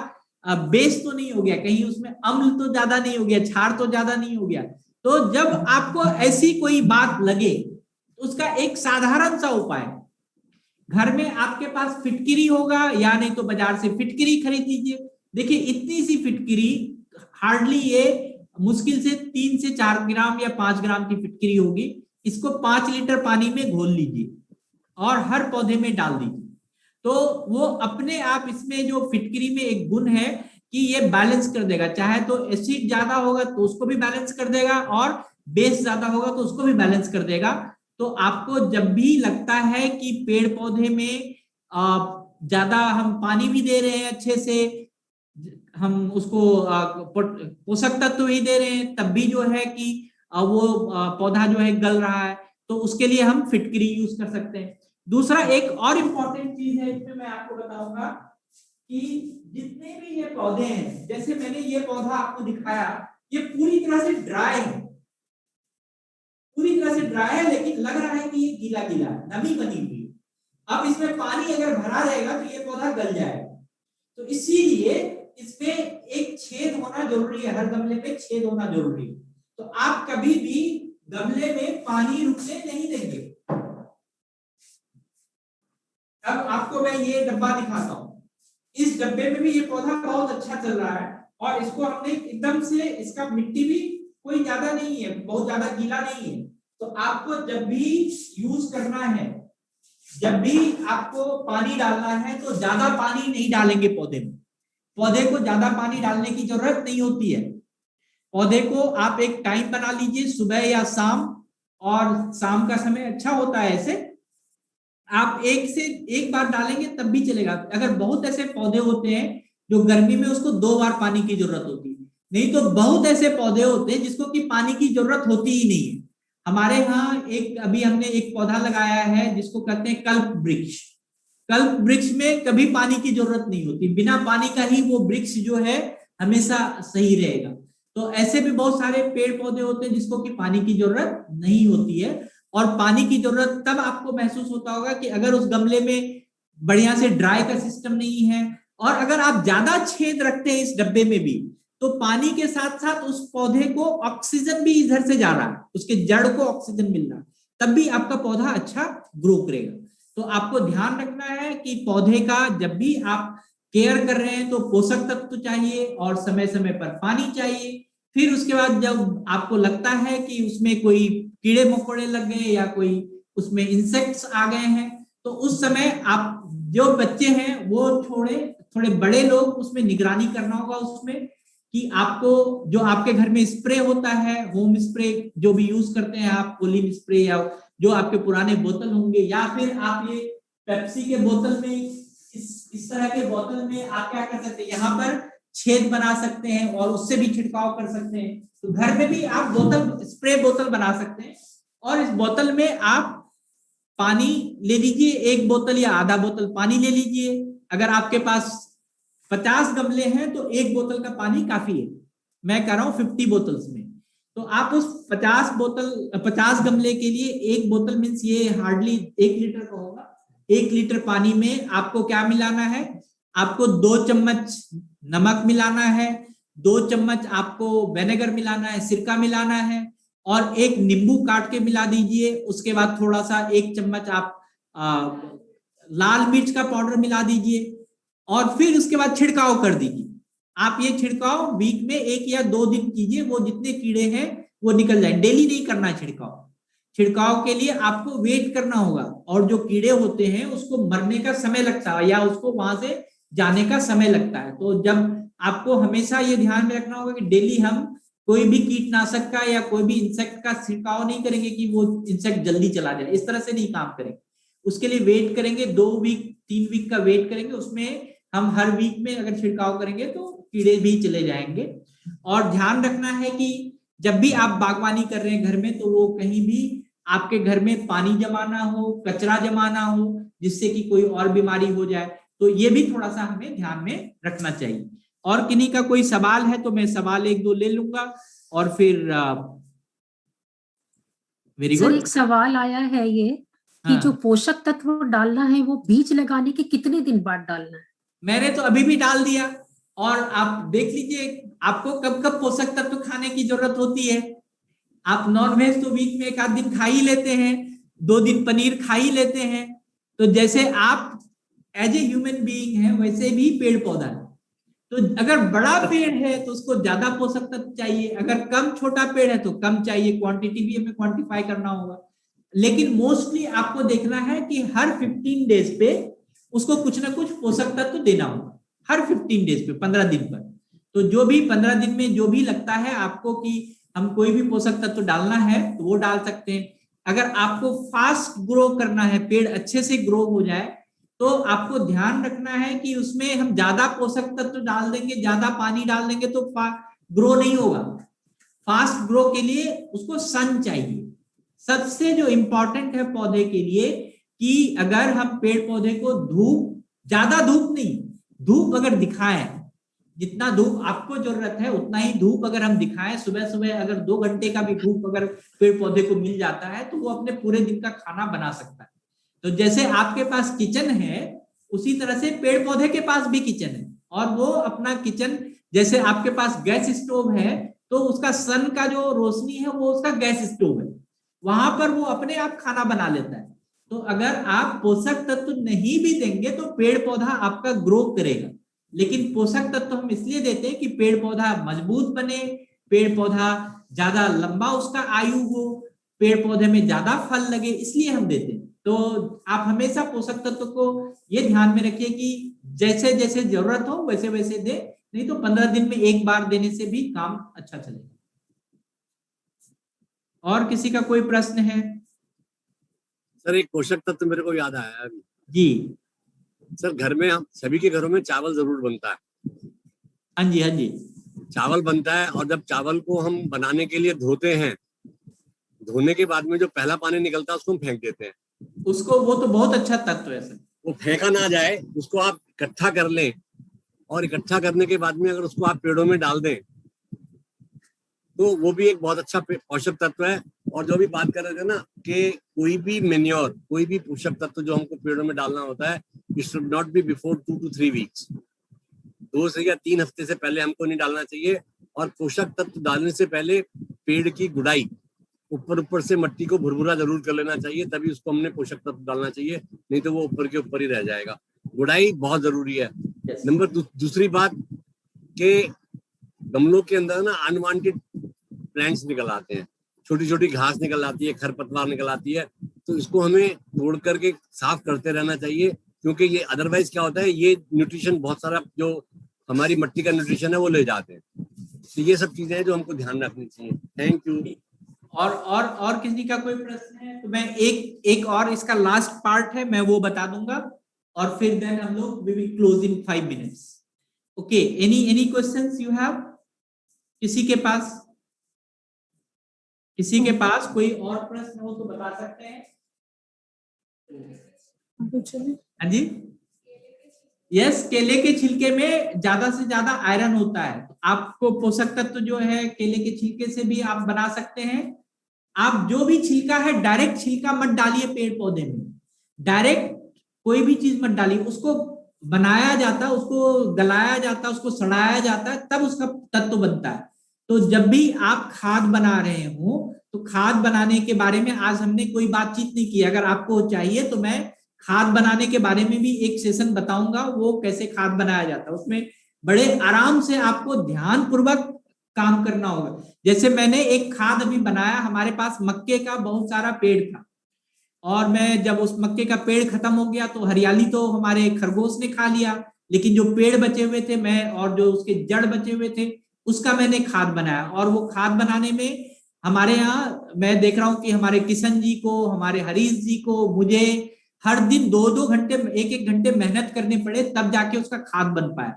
बेस तो नहीं हो गया, कहीं उसमें अम्ल तो ज्यादा नहीं हो गया, क्षार तो ज्यादा नहीं हो गया। तो जब आपको ऐसी कोई बात लगे तो उसका एक साधारण सा उपाय, घर में आपके पास फिटकिरी होगा या नहीं तो बाजार से फिटकिरी खरीद लीजिए। देखिए इतनी सी फिटकिरी, हार्डली ये मुश्किल से 3 से 4 ग्राम या 5 ग्राम की फिटकिरी होगी। इसको 5 लीटर पानी में घोल लीजिए और हर पौधे में डाल दीजिए। तो वो अपने आप, इसमें जो फिटकिरी में एक गुण है कि ये बैलेंस कर देगा, चाहे तो एसिड ज्यादा होगा तो उसको भी बैलेंस कर देगा और बेस ज्यादा होगा तो उसको भी बैलेंस कर देगा। तो आपको जब भी लगता है कि पेड़ पौधे में ज्यादा हम पानी भी दे रहे हैं, अच्छे से हम उसको पोषक तत्व ही दे रहे हैं, तब भी जो है कि वो पौधा जो है गल रहा है, तो उसके लिए हम फिटकिरी यूज कर सकते हैं। दूसरा एक और इम्पोर्टेंट चीज है इसमें मैं आपको बताऊंगा कि जितने भी ये पौधे हैं, जैसे मैंने ये पौधा आपको दिखाया, ये पूरी तरह से ड्राई है, पूरी तरह से ड्राई है, लेकिन लग रहा है कि ये गीला गीला है, नमी बनी हुई है। अब इसमें पानी अगर भरा रहेगा तो ये पौधा गल जाएगा। तो इसीलिए इसमें एक छेद होना जरूरी है, हर गमले पे छेद होना जरूरी है। तो आप कभी भी गमले में पानी रुकने नहीं देंगे। अब आपको मैं ये डब्बा दिखाता हूं, इस डब्बे में भी ये पौधा बहुत अच्छा चल रहा है और इसको हमने एकदम से, इसका मिट्टी भी कोई ज्यादा नहीं है, बहुत ज्यादा गीला नहीं है। तो आपको जब भी यूज करना है, जब भी आपको पानी डालना है तो ज्यादा पानी नहीं डालेंगे पौधे में। पौधे को ज्यादा पानी डालने की जरूरत नहीं होती है। पौधे को आप एक टाइम बना लीजिए, सुबह या शाम, और शाम का समय अच्छा होता है, ऐसे आप एक बार डालेंगे तब भी चलेगा। अगर बहुत ऐसे पौधे होते हैं जो गर्मी में उसको 2 बार पानी की जरूरत होती है, नहीं तो बहुत ऐसे पौधे होते हैं जिसको कि पानी की जरूरत होती ही नहीं है। हमारे यहाँ अभी हमने एक पौधा लगाया है जिसको कहते हैं कल्प वृक्ष। कल्प वृक्ष में कभी पानी की जरूरत नहीं होती, बिना पानी का ही वो वृक्ष जो है हमेशा सही रहेगा। तो ऐसे भी बहुत सारे पेड़ पौधे होते हैं जिसको कि पानी की जरूरत नहीं होती है। और पानी की जरूरत तब आपको महसूस होता होगा कि अगर उस गमले में बढ़िया से ड्राई का सिस्टम नहीं है, और अगर आप ज्यादा छेद रखते हैं इस डब्बे में भी, तो पानी के साथ साथ उस पौधे को ऑक्सीजन भी इधर से जा रहा है, उसके जड़ को ऑक्सीजन मिल रहा है, तब भी आपका पौधा अच्छा ग्रो करेगा। तो आपको ध्यान रखना है कि पौधे का जब भी आप केयर कर रहे हैं तो पोषक तत्व चाहिए और समय समय पर पानी चाहिए। फिर उसके बाद जब आपको लगता है कि उसमें कोई कीड़े मकोड़े लग गए या कोई उसमें इंसेक्ट्स आ गए हैं, तो उस समय आप, जो बच्चे हैं वो थोड़े बड़े लोग, उसमें निगरानी करना होगा उसमें, कि आपको जो आपके घर में स्प्रे होता है, होम स्प्रे जो भी यूज करते हैं आप, कोलिन स्प्रे, या जो आपके पुराने बोतल होंगे, या फिर आप ये पेप्सी के बोतल में, इस तरह के बोतल में आप क्या कर सकते हैं, यहाँ पर छेद बना सकते हैं और उससे भी छिड़काव कर सकते हैं। तो घर में भी आप स्प्रे बोतल बना सकते हैं और इस बोतल में आप पानी ले लीजिए, 1 बोतल या आधा बोतल पानी ले लीजिए। अगर आपके पास 50 गमले हैं तो 1 बोतल का पानी काफी है। मैं कह रहा हूं 50 बोतल्स में, तो आप उस 50 गमले के लिए 1 बोतल मीन्स ये हार्डली 1 लीटर का होगा। 1 लीटर पानी में आपको क्या मिलाना है, आपको 2 चम्मच नमक मिलाना है, 2 चम्मच आपको विनेगर मिलाना है, सिरका मिलाना है, और 1 नींबू काट के मिला दीजिए। उसके बाद थोड़ा सा 1 चम्मच आप लाल मिर्च का पाउडर मिला दीजिए और फिर उसके बाद छिड़काव कर दीजिए। आप ये छिड़काव वीक में 1 या 2 दिन कीजिए, वो जितने कीड़े हैं वो निकल जाए। डेली नहीं करना है छिड़काव के लिए आपको वेट करना होगा, और जो कीड़े होते हैं उसको मरने का समय लगता है या उसको वहां से जाने का समय लगता है। तो जब आपको हमेशा ये ध्यान में रखना होगा कि डेली हम कोई भी कीटनाशक का या कोई भी इंसेक्ट का छिड़काव नहीं करेंगे कि वो इंसेक्ट जल्दी चला जाए, इस तरह से नहीं काम करेंगे। उसके लिए वेट करेंगे, 2 वीक 3 वीक का वेट करेंगे, उसमें हम हर वीक में अगर छिड़काव करेंगे तो कीड़े भी चले जाएंगे। और ध्यान रखना है कि जब भी आप बागवानी कर रहे हैं घर में, तो वो कहीं भी आपके घर में पानी जमा ना हो, कचरा जमा ना हो, जिससे कि कोई और बीमारी हो जाए। तो ये भी थोड़ा सा हमें ध्यान में रखना चाहिए। और किन्हीं का कोई सवाल है तो मैं सवाल 1-2 ले लूंगा और फिर वेरी सर गुड। एक सवाल आया है ये कि जो पोषक तत्व डालना है वो बीज लगाने के कितने दिन बाद डालना है? मैंने तो अभी भी डाल दिया, और आप देख लीजिए आपको कब कब पोषक तत्व खाने की जरूरत होती है। आप नॉनवेज तो वीक में 1 आध दिन खा ही लेते हैं, 2 दिन पनीर खा ही लेते हैं। तो जैसे आप एज ए ह्यूमन बीइंग है, वैसे भी पेड़ पौधा है। तो अगर बड़ा पेड़ है तो उसको ज्यादा पोषक तत्व चाहिए, अगर कम छोटा पेड़ है तो कम चाहिए, क्वांटिटी भी हमें क्वांटिफाई करना होगा। लेकिन मोस्टली आपको देखना है कि हर 15 डेज पे उसको कुछ ना कुछ पोषक तत्व देना होगा, हर 15 डेज पे, 15 दिन पर। तो जो भी 15 दिन में जो भी लगता है आपको कि हम कोई भी पोषक तत्व डालना है तो वो डाल सकते हैं। अगर आपको फास्ट ग्रो करना है, पेड़ अच्छे से ग्रो हो जाए, तो आपको ध्यान रखना है कि उसमें हम ज्यादा पोषक तत्व डाल देंगे, ज्यादा पानी डाल देंगे तो ग्रो नहीं होगा। फास्ट ग्रो के लिए उसको सन चाहिए। सबसे जो इंपॉर्टेंट है पौधे के लिए कि अगर हम पेड़ पौधे को धूप, ज्यादा धूप नहीं, धूप अगर दिखाएं, जितना धूप आपको जरूरत है उतना ही धूप अगर हम दिखाएं, सुबह सुबह अगर 2 घंटे का भी धूप अगर पेड़ पौधे को मिल जाता है तो वो अपने पूरे दिन का खाना बना सकता है। तो जैसे आपके पास किचन है, उसी तरह से पेड़ पौधे के पास भी किचन है, और वो अपना किचन, जैसे आपके पास गैस स्टोव है तो उसका सन का जो रोशनी है वो उसका गैस स्टोव है, वहां पर वो अपने आप खाना बना लेता है। तो अगर आप पोषक तत्व नहीं भी देंगे तो पेड़ पौधा आपका ग्रो करेगा, लेकिन पोषक तत्व हम इसलिए देते हैं कि पेड़ पौधा मजबूत बने, पेड़ पौधा ज्यादा लंबा उसका आयु हो, पेड़ पौधे में ज्यादा फल लगे, इसलिए हम देते हैं। तो आप हमेशा पोषक तत्व को ये ध्यान में रखिए कि जैसे जैसे जरूरत हो वैसे वैसे दे, नहीं तो 15 दिन में 1 बार देने से भी काम अच्छा चलेगा। और किसी का कोई प्रश्न है? सर एक पोषक तत्व मेरे को याद आया अभी जी सर। घर में हम सभी के घरों में चावल जरूर बनता है। हाँ जी, हाँ जी, चावल बनता है, और जब चावल को हम बनाने के लिए धोते हैं, धोने के बाद में जो पहला पानी निकलता है उसको हम फेंक देते हैं। उसको, वो तो बहुत अच्छा तत्व है सर। वो फेंका ना जाए, उसको आप इकट्ठा कर लें, और इकट्ठा करने के बाद में अगर उसको आप पेड़ों में डाल दें तो वो भी एक बहुत अच्छा पोषक तत्व है। और जो भी बात कर रहे थे ना कि कोई भी मेन्योर, कोई भी पोषक तत्व जो हमको पेड़ों में डालना होता है, it should not be before 2 to 3 weeks. 2 से या 3 हफ्ते से पहले हमको नहीं डालना चाहिए। और पोषक तत्व डालने से पहले पेड़ की गुड़ाई, ऊपर से मट्टी को भुरभुरा जरूर कर लेना चाहिए, तभी उसको हमने पोषक तत्व डालना चाहिए, नहीं तो वो ऊपर के ऊपर ही रह जाएगा। गुड़ाई बहुत जरूरी है। नंबर दूसरी बात कि गमलों के अंदर ना अनवांटेड प्लांट्स निकल आते हैं, छोटी छोटी घास निकल आती है, खरपतवार निकल आती है, तो इसको हमें तोड़ करके साफ करते रहना चाहिए, क्योंकि ये अदरवाइज क्या होता है, ये न्यूट्रिशन बहुत सारा जो हमारी मट्टी का न्यूट्रिशन है वो ले जाते हैं। तो ये सब चीजें हैं जो हमको ध्यान रखनी चाहिए। Thank you. और किसी का कोई प्रश्न है तो मैं एक और इसका लास्ट पार्ट है, मैं वो बता दूंगा, और फिर देन हम लोग we will close in 5 minutes। Okay, any questions you have? किसी के पास कोई और प्रश्न हो तो बता सकते हैं। हाँ जी, यस, केले के छिलके में ज्यादा से ज्यादा आयरन होता है। आपको पोषक तत्व जो है केले के छिलके से भी आप बना सकते हैं। आप जो भी छिलका है, डायरेक्ट छिलका मत डालिए पेड़ पौधे में, डायरेक्ट कोई भी चीज मत डालिए, उसको बनाया जाता है, उसको गलाया जाता है, उसको सड़ाया जाता है, तब उसका तत्व बनता है। तो जब भी आप खाद बना रहे हो तो खाद बनाने के बारे में आज हमने कोई बातचीत नहीं की। अगर आपको चाहिए तो मैं खाद बनाने के बारे में भी एक सेशन बताऊंगा, वो कैसे खाद बनाया जाता है। उसमें बड़े आराम से आपको ध्यान पूर्वक काम करना होगा। जैसे मैंने एक खाद अभी बनाया, हमारे पास मक्के का बहुत सारा पेड़ था, और मैं जब उस मक्के का पेड़ खत्म हो गया तो हरियाली तो हमारे खरगोश ने खा लिया, लेकिन जो पेड़ बचे हुए थे मैं और जो उसके जड़ बचे हुए थे उसका मैंने खाद बनाया। और वो खाद बनाने में हमारे यहाँ मैं देख रहा हूं कि हमारे किशन जी को, हमारे हरीश जी को, मुझे हर दिन 2-2 घंटे, 1-1 घंटे मेहनत करने पड़े, तब जाके उसका खाद बन पाया।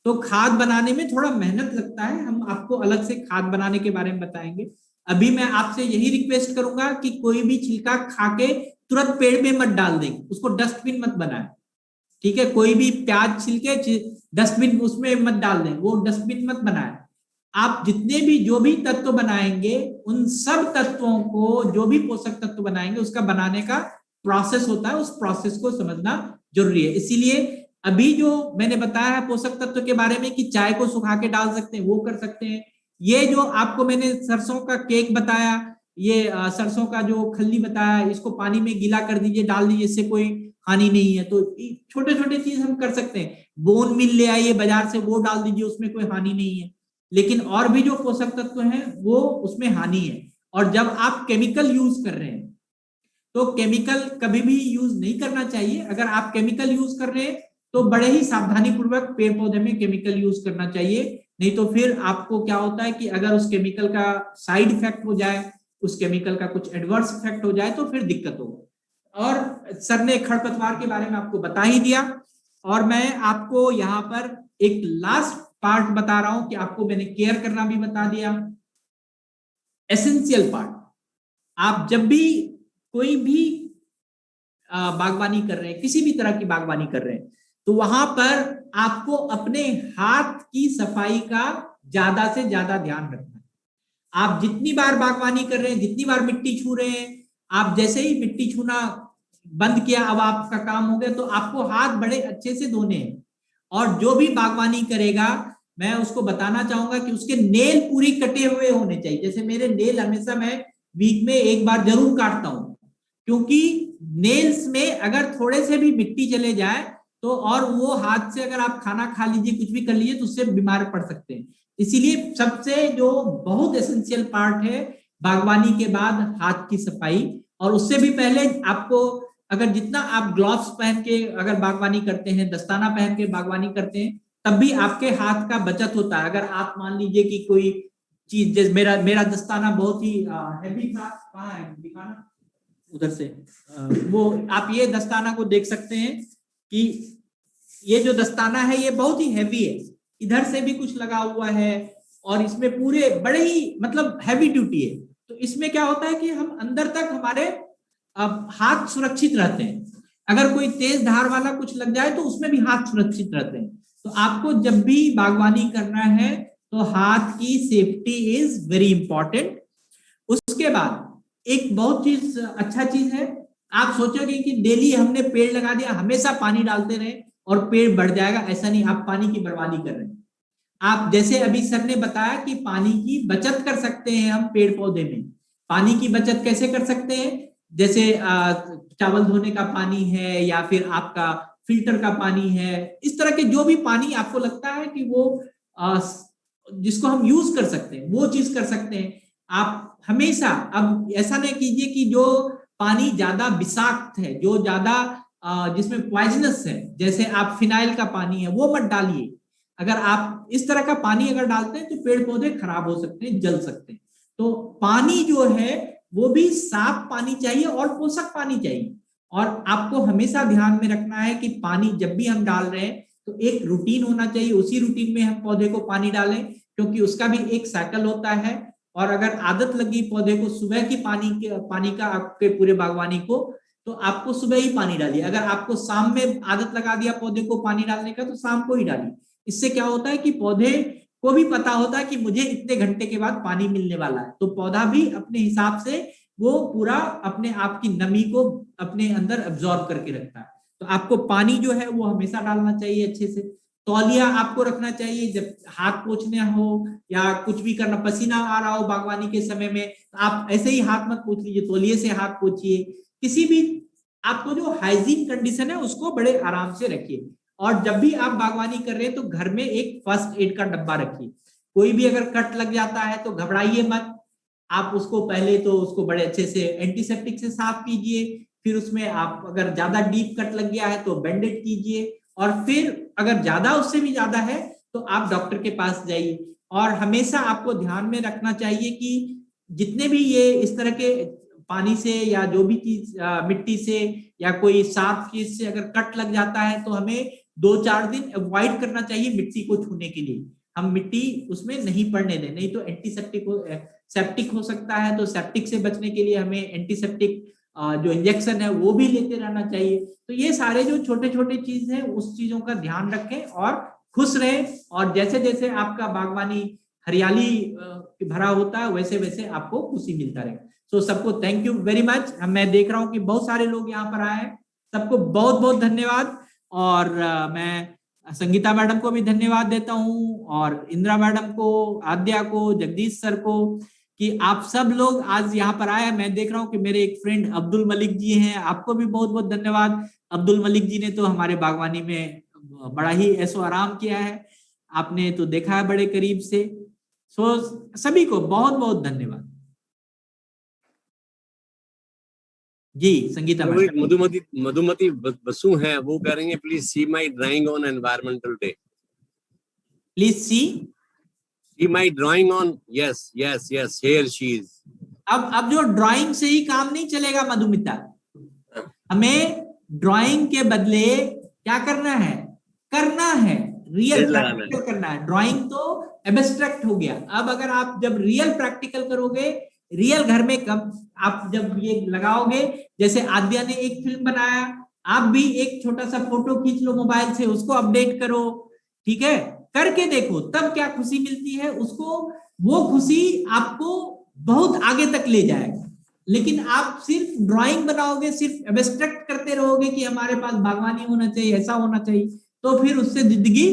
तो खाद बनाने में थोड़ा मेहनत लगता है, हम आपको अलग से खाद बनाने के बारे में बताएंगे। अभी मैं आपसे यही रिक्वेस्ट करूंगा कि कोई भी छिलका खा के तुरंत पेड़ में मत डाल दें, उसको डस्टबिन मत बनाए, ठीक है? कोई भी प्याज छिलके डस्टबिन उसमें मत डाल दें, वो डस्टबिन मत बनाए। आप जितने भी जो भी तत्व बनाएंगे, उन सब तत्वों को, जो भी पोषक तत्व बनाएंगे उसका बनाने का प्रोसेस होता है, उस प्रोसेस को समझना जरूरी है। इसीलिए अभी जो मैंने बताया है पोषक तत्व के बारे में कि चाय को सुखा के डाल सकते हैं, वो कर सकते हैं। ये जो आपको मैंने सरसों का केक बताया, ये सरसों का जो खल्ली बताया, इसको पानी में गीला कर दीजिए, डाल दीजिए, इससे कोई हानि नहीं है। तो छोटे छोटे चीज हम कर सकते हैं। बोन मिल ले आइए बाजार से, वो डाल दीजिए, उसमें कोई हानि नहीं है। लेकिन और भी जो पोषक तत्व हैं वो उसमें हानि है। और जब आप केमिकल यूज कर रहे हैं तो केमिकल कभी भी यूज नहीं करना चाहिए। अगर आप केमिकल यूज कर रहे हैं तो बड़े ही सावधानी पूर्वक पेड़ पौधे में केमिकल यूज करना चाहिए, नहीं तो फिर आपको क्या होता है कि अगर उस केमिकल का साइड इफेक्ट हो जाए, उस केमिकल का कुछ एडवर्स इफेक्ट हो जाए तो फिर दिक्कत होगा। और सर ने खरपतवार के बारे में आपको बता ही दिया, और मैं आपको यहाँ पर एक लास्ट पार्ट बता रहा हूं कि आपको मैंने केयर करना भी बता दिया। एसेंशियल पार्ट, आप जब भी कोई भी बागवानी कर रहे हैं, किसी भी तरह की बागवानी कर रहे हैं, तो वहां पर आपको अपने हाथ की सफाई का ज्यादा से ज्यादा ध्यान रखना है। आप जितनी बार बागवानी कर रहे हैं, जितनी बार मिट्टी छू रहे हैं, आप जैसे ही मिट्टी छूना बंद किया, अब आपका काम हो गया, तो आपको हाथ बड़े अच्छे से धोने हैं। और जो भी बागवानी करेगा, मैं उसको बताना चाहूंगा कि उसके नेल पूरी कटे हुए होने चाहिए। जैसे मेरे नेल हमेशा मैं वीक में एक बार जरूर काटता हूं, क्योंकि नेल्स में अगर थोड़े से भी मिट्टी चले जाए तो, और वो हाथ से अगर आप खाना खा लीजिए, कुछ भी कर लीजिए, तो उससे बीमार पड़ सकते हैं। इसीलिए सबसे जो बहुत एसेंशियल पार्ट है बागवानी के बाद हाथ की सफाई। और उससे भी पहले आपको, अगर जितना आप ग्लव्स पहन के अगर बागवानी करते हैं, दस्ताना पहन के बागवानी करते हैं, तब भी आपके हाथ का बचत होता है। अगर आप मान लीजिए कि कोई चीज, जैसे मेरा दस्ताना बहुत ही हैवी था, कहाँ है दिखाना, उधर से, वो आप ये दस्ताना को देख सकते हैं कि ये जो दस्ताना है ये बहुत ही हैवी है, इधर से भी कुछ लगा हुआ है, और इसमें पूरे बड़े ही मतलब हैवी ड्यूटी है। तो इसमें क्या होता है कि हम अंदर तक हमारे हाथ सुरक्षित रहते हैं। अगर कोई तेज धार वाला कुछ लग जाए तो उसमें भी हाथ सुरक्षित रहते हैं। तो आपको जब भी बागवानी करना है तो हाथ की सेफ्टी इज वेरी इंपॉर्टेंट। उसके बाद एक बहुत चीज अच्छा चीज है, आप सोचोगे कि डेली हमने पेड़ लगा दिया, हमेशा पानी डालते रहे और पेड़ बढ़ जाएगा, ऐसा नहीं, आप पानी की बर्बादी कर रहे हैं। आप जैसे अभी सर ने बताया कि पानी की बचत कर सकते हैं हम पेड़ पौधे में। पानी की बचत कैसे कर सकते हैं? जैसे चावल धोने का पानी है, या फिर आपका फिल्टर का पानी है, इस तरह के जो भी पानी आपको लगता है कि वो जिसको हम यूज कर सकते हैं, वो चीज कर सकते हैं आप हमेशा। अब ऐसा नहीं कीजिए कि जो पानी ज्यादा विषाक्त है, जो ज्यादा जिसमें पॉइजनस है, जैसे आप फिनाइल का पानी है, वो मत डालिए। अगर आप इस तरह का पानी अगर डालते हैं तो पेड़ पौधे खराब हो सकते हैं, जल सकते हैं। तो पानी जो है वो भी साफ पानी चाहिए और पोषक पानी चाहिए। और आपको हमेशा ध्यान में रखना है कि पानी जब भी हम डाल रहे हैं तो एक रूटीन होना चाहिए, उसी रूटीन में हम पौधे को पानी डालें, क्योंकि उसका भी एक साइकिल होता है। और अगर आदत लगी पौधे को सुबह की पानी का आपके पूरे बागवानी को, तो आपको सुबह ही पानी डालिए। अगर आपको शाम में आदत लगा दिया पौधे को पानी डालने का, तो शाम को ही डालिए। इससे क्या होता है कि पौधे को भी पता होता है कि मुझे इतने घंटे के बाद पानी मिलने वाला है, तो पौधा भी अपने हिसाब से वो पूरा अपने आप की नमी को अपने अंदर अब्सॉर्ब करके रखता है। तो आपको पानी जो है वो हमेशा डालना चाहिए अच्छे से। तौलिया आपको रखना चाहिए, जब हाथ पोंछने हो या कुछ भी करना, पसीना आ रहा हो बागवानी के समय में, तो आप ऐसे ही हाथ मत पोंछ लीजिए, तौलिए से हाथ पोंछिए। किसी भी आपको जो हाइजीन कंडीशन है उसको बड़े आराम से रखिए। और जब भी आप बागवानी कर रहे हैं तो घर में एक फर्स्ट एड का डब्बा रखिए। कोई भी अगर कट लग जाता है तो घबराइए मत, आप उसको पहले तो उसको बड़े अच्छे से एंटीसेप्टिक से साफ कीजिए, फिर उसमें आप अगर ज्यादा डीप कट लग गया है तो बैंडेड कीजिए, और फिर अगर ज्यादा उससे भी ज्यादा है तो आप डॉक्टर के पास जाइए। और हमेशा आपको ध्यान में रखना चाहिए कि जितने भी ये इस तरह के पानी से या जो भी चीज मिट्टी से या कोई साफ चीज से अगर कट लग जाता है तो हमें 2-4 दिन अवॉइड करना चाहिए मिट्टी को छूने के लिए। हम मिट्टी उसमें नहीं पड़ने दें, नहीं तो एंटीसेप्टिक सेप्टिक हो सकता है, तो सेप्टिक से बचने के लिए हमें एंटीसेप्टिक जो इंजेक्शन है वो भी लेते रहना चाहिए। तो ये सारे जो छोटे छोटे चीज हैं उस चीजों का ध्यान रखें और खुश रहें, और जैसे जैसे आपका बागवानी हरियाली भरा होता है वैसे वैसे आपको खुशी मिलता रहे। तो सबको थैंक यू वेरी मच। मैं देख रहा हूँ कि बहुत सारे लोग यहाँ पर आए हैं, सबको बहुत बहुत धन्यवाद। और मैं संगीता मैडम को भी धन्यवाद देता हूँ, और इंदिरा मैडम को, आद्या को, जगदीश सर को, कि आप सब लोग आज यहाँ पर आए। मैं देख रहा हूँ कि मेरे एक फ्रेंड अब्दुल मलिक जी हैं, आपको भी बहुत बहुत धन्यवाद। अब्दुल मलिक जी ने तो हमारे बागवानी में बड़ा ही ऐसो आराम किया है, आपने तो देखा है बड़े करीब से। सो सभी को बहुत बहुत धन्यवाद। जी संगीता वो एक मैडम। मधुमती मधुमती बसु हैं, वो कह रही हैं please see my drawing on environmental day. Please see my drawing on, yes yes yes, here she is. अब जो ड्राइंग से ही काम नहीं चलेगा मधुमिता, हमें ड्राइंग के बदले क्या करना है रियल लगाना है। प्रैक्टिकल करना है। ड्राइंग तो एब्स्ट्रैक्ट हो गया, अब अगर आप जब रियल प्रैक्टिकल करोगे, रियल घर में कब आप जब ये लगाओगे, जैसे आद्या ने एक फिल्म बनाया, आप भी एक छोटा सा फोटो खींच लो मोबाइल से, उसको अपडेट करो, ठीक है, करके देखो तब क्या खुशी मिलती है उसको, वो खुशी आपको बहुत आगे तक ले जाएगा। लेकिन आप सिर्फ ड्राइंग बनाओगे, सिर्फ एब्स्ट्रैक्ट करते रहोगे कि हमारे पास बागवानी होना चाहिए, ऐसा होना चाहिए, तो फिर उससे जिंदगी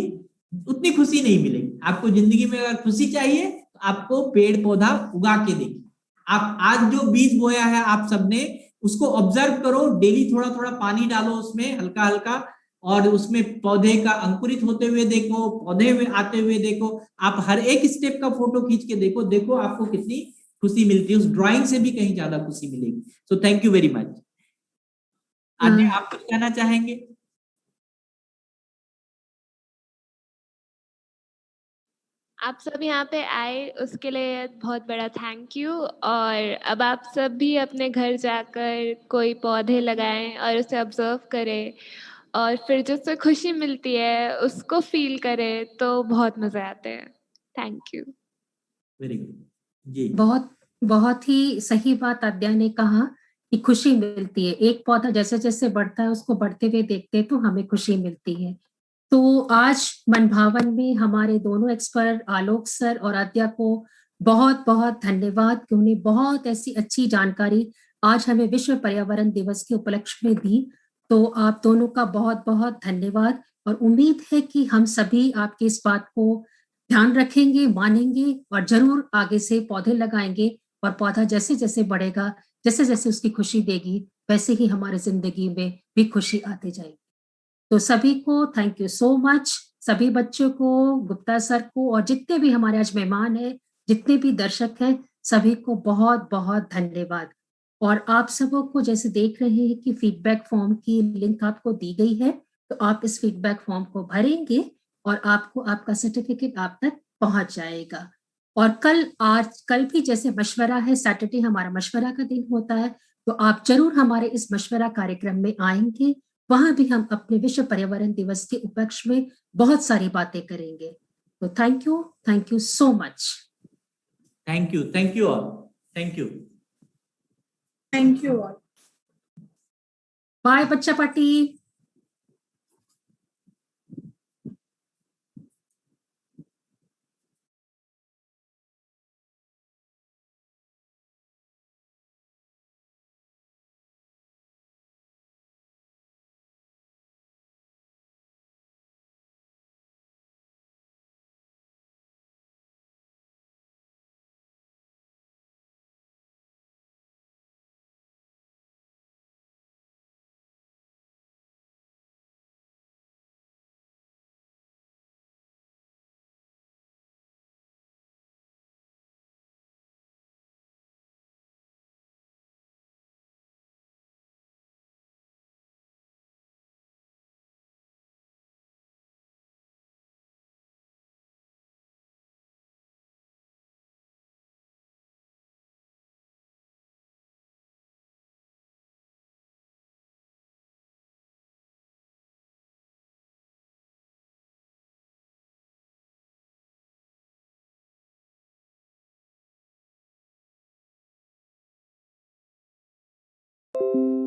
उतनी खुशी नहीं मिलेगी। आपको जिंदगी में अगर खुशी चाहिए तो आपको पेड़ पौधा उगा के देखिए। आप आज जो बीज बोया है आप सबने, उसको ऑब्जर्व करो, डेली थोड़ा थोड़ा पानी डालो उसमें हल्का हल्का, और उसमें पौधे का अंकुरित होते हुए देखो, पौधे में आते हुए देखो, आप हर एक स्टेप का फोटो खींच के देखो, देखो आपको कितनी खुशी मिलती है, उस ड्राइंग से भी कहीं ज्यादा खुशी मिलेगी। So thank you very much. Aadya आप कुछ कहना चाहेंगे? आप सब यहाँ पे आए उसके लिए बहुत बड़ा थैंक यू। और अब आप सब भी अपने घर जाकर कोई पौधे लगाएं और उसे ऑब्जर्व करें, और फिर जो उससे खुशी मिलती है उसको फील करें, तो बहुत मज़े आते हैं। Thank you. वेरी गुड जी। बहुत बहुत ही सही बात आद्या ने कहा कि खुशी मिलती है, एक पौधा जैसे जैसे बढ़ता है उसको बढ़ते हुए देखते हैं तो हमें खुशी मिलती है। तो आज मन भावन में हमारे दोनों एक्सपर्ट आलोक सर और आद्या को बहुत बहुत धन्यवाद कि उन्हें बहुत ऐसी अच्छी जानकारी आज हमें विश्व पर्यावरण दिवस के उपलक्ष्य में दी। तो आप दोनों का बहुत बहुत धन्यवाद, और उम्मीद है कि हम सभी आपकी इस बात को ध्यान रखेंगे, मानेंगे और जरूर आगे से पौधे लगाएंगे, और पौधा जैसे जैसे बढ़ेगा, जैसे जैसे उसकी खुशी देगी, वैसे ही हमारे जिंदगी में भी खुशी आती जाएगी। तो सभी को थैंक यू सो मच, सभी बच्चों को, गुप्ता सर को, और जितने भी हमारे आज मेहमान हैं, जितने भी दर्शक हैं, सभी को बहुत बहुत धन्यवाद। और आप सबों को जैसे देख रहे हैं कि फीडबैक फॉर्म की लिंक आपको दी गई है, तो आप इस फीडबैक फॉर्म को भरेंगे और आपको आपका सर्टिफिकेट आप तक पहुंच जाएगा। और कल भी जैसे मशवरा है, सैटरडे हमारा मशवरा का दिन होता है, तो आप जरूर हमारे इस मशवरा कार्यक्रम में आएंगे, वहां भी हम अपने विश्व पर्यावरण दिवस के उपलक्ष्य में बहुत सारी बातें करेंगे। तो thank you so much. Thank you all, thank you. Thank you all. Bye बच्चा पार्टी। you.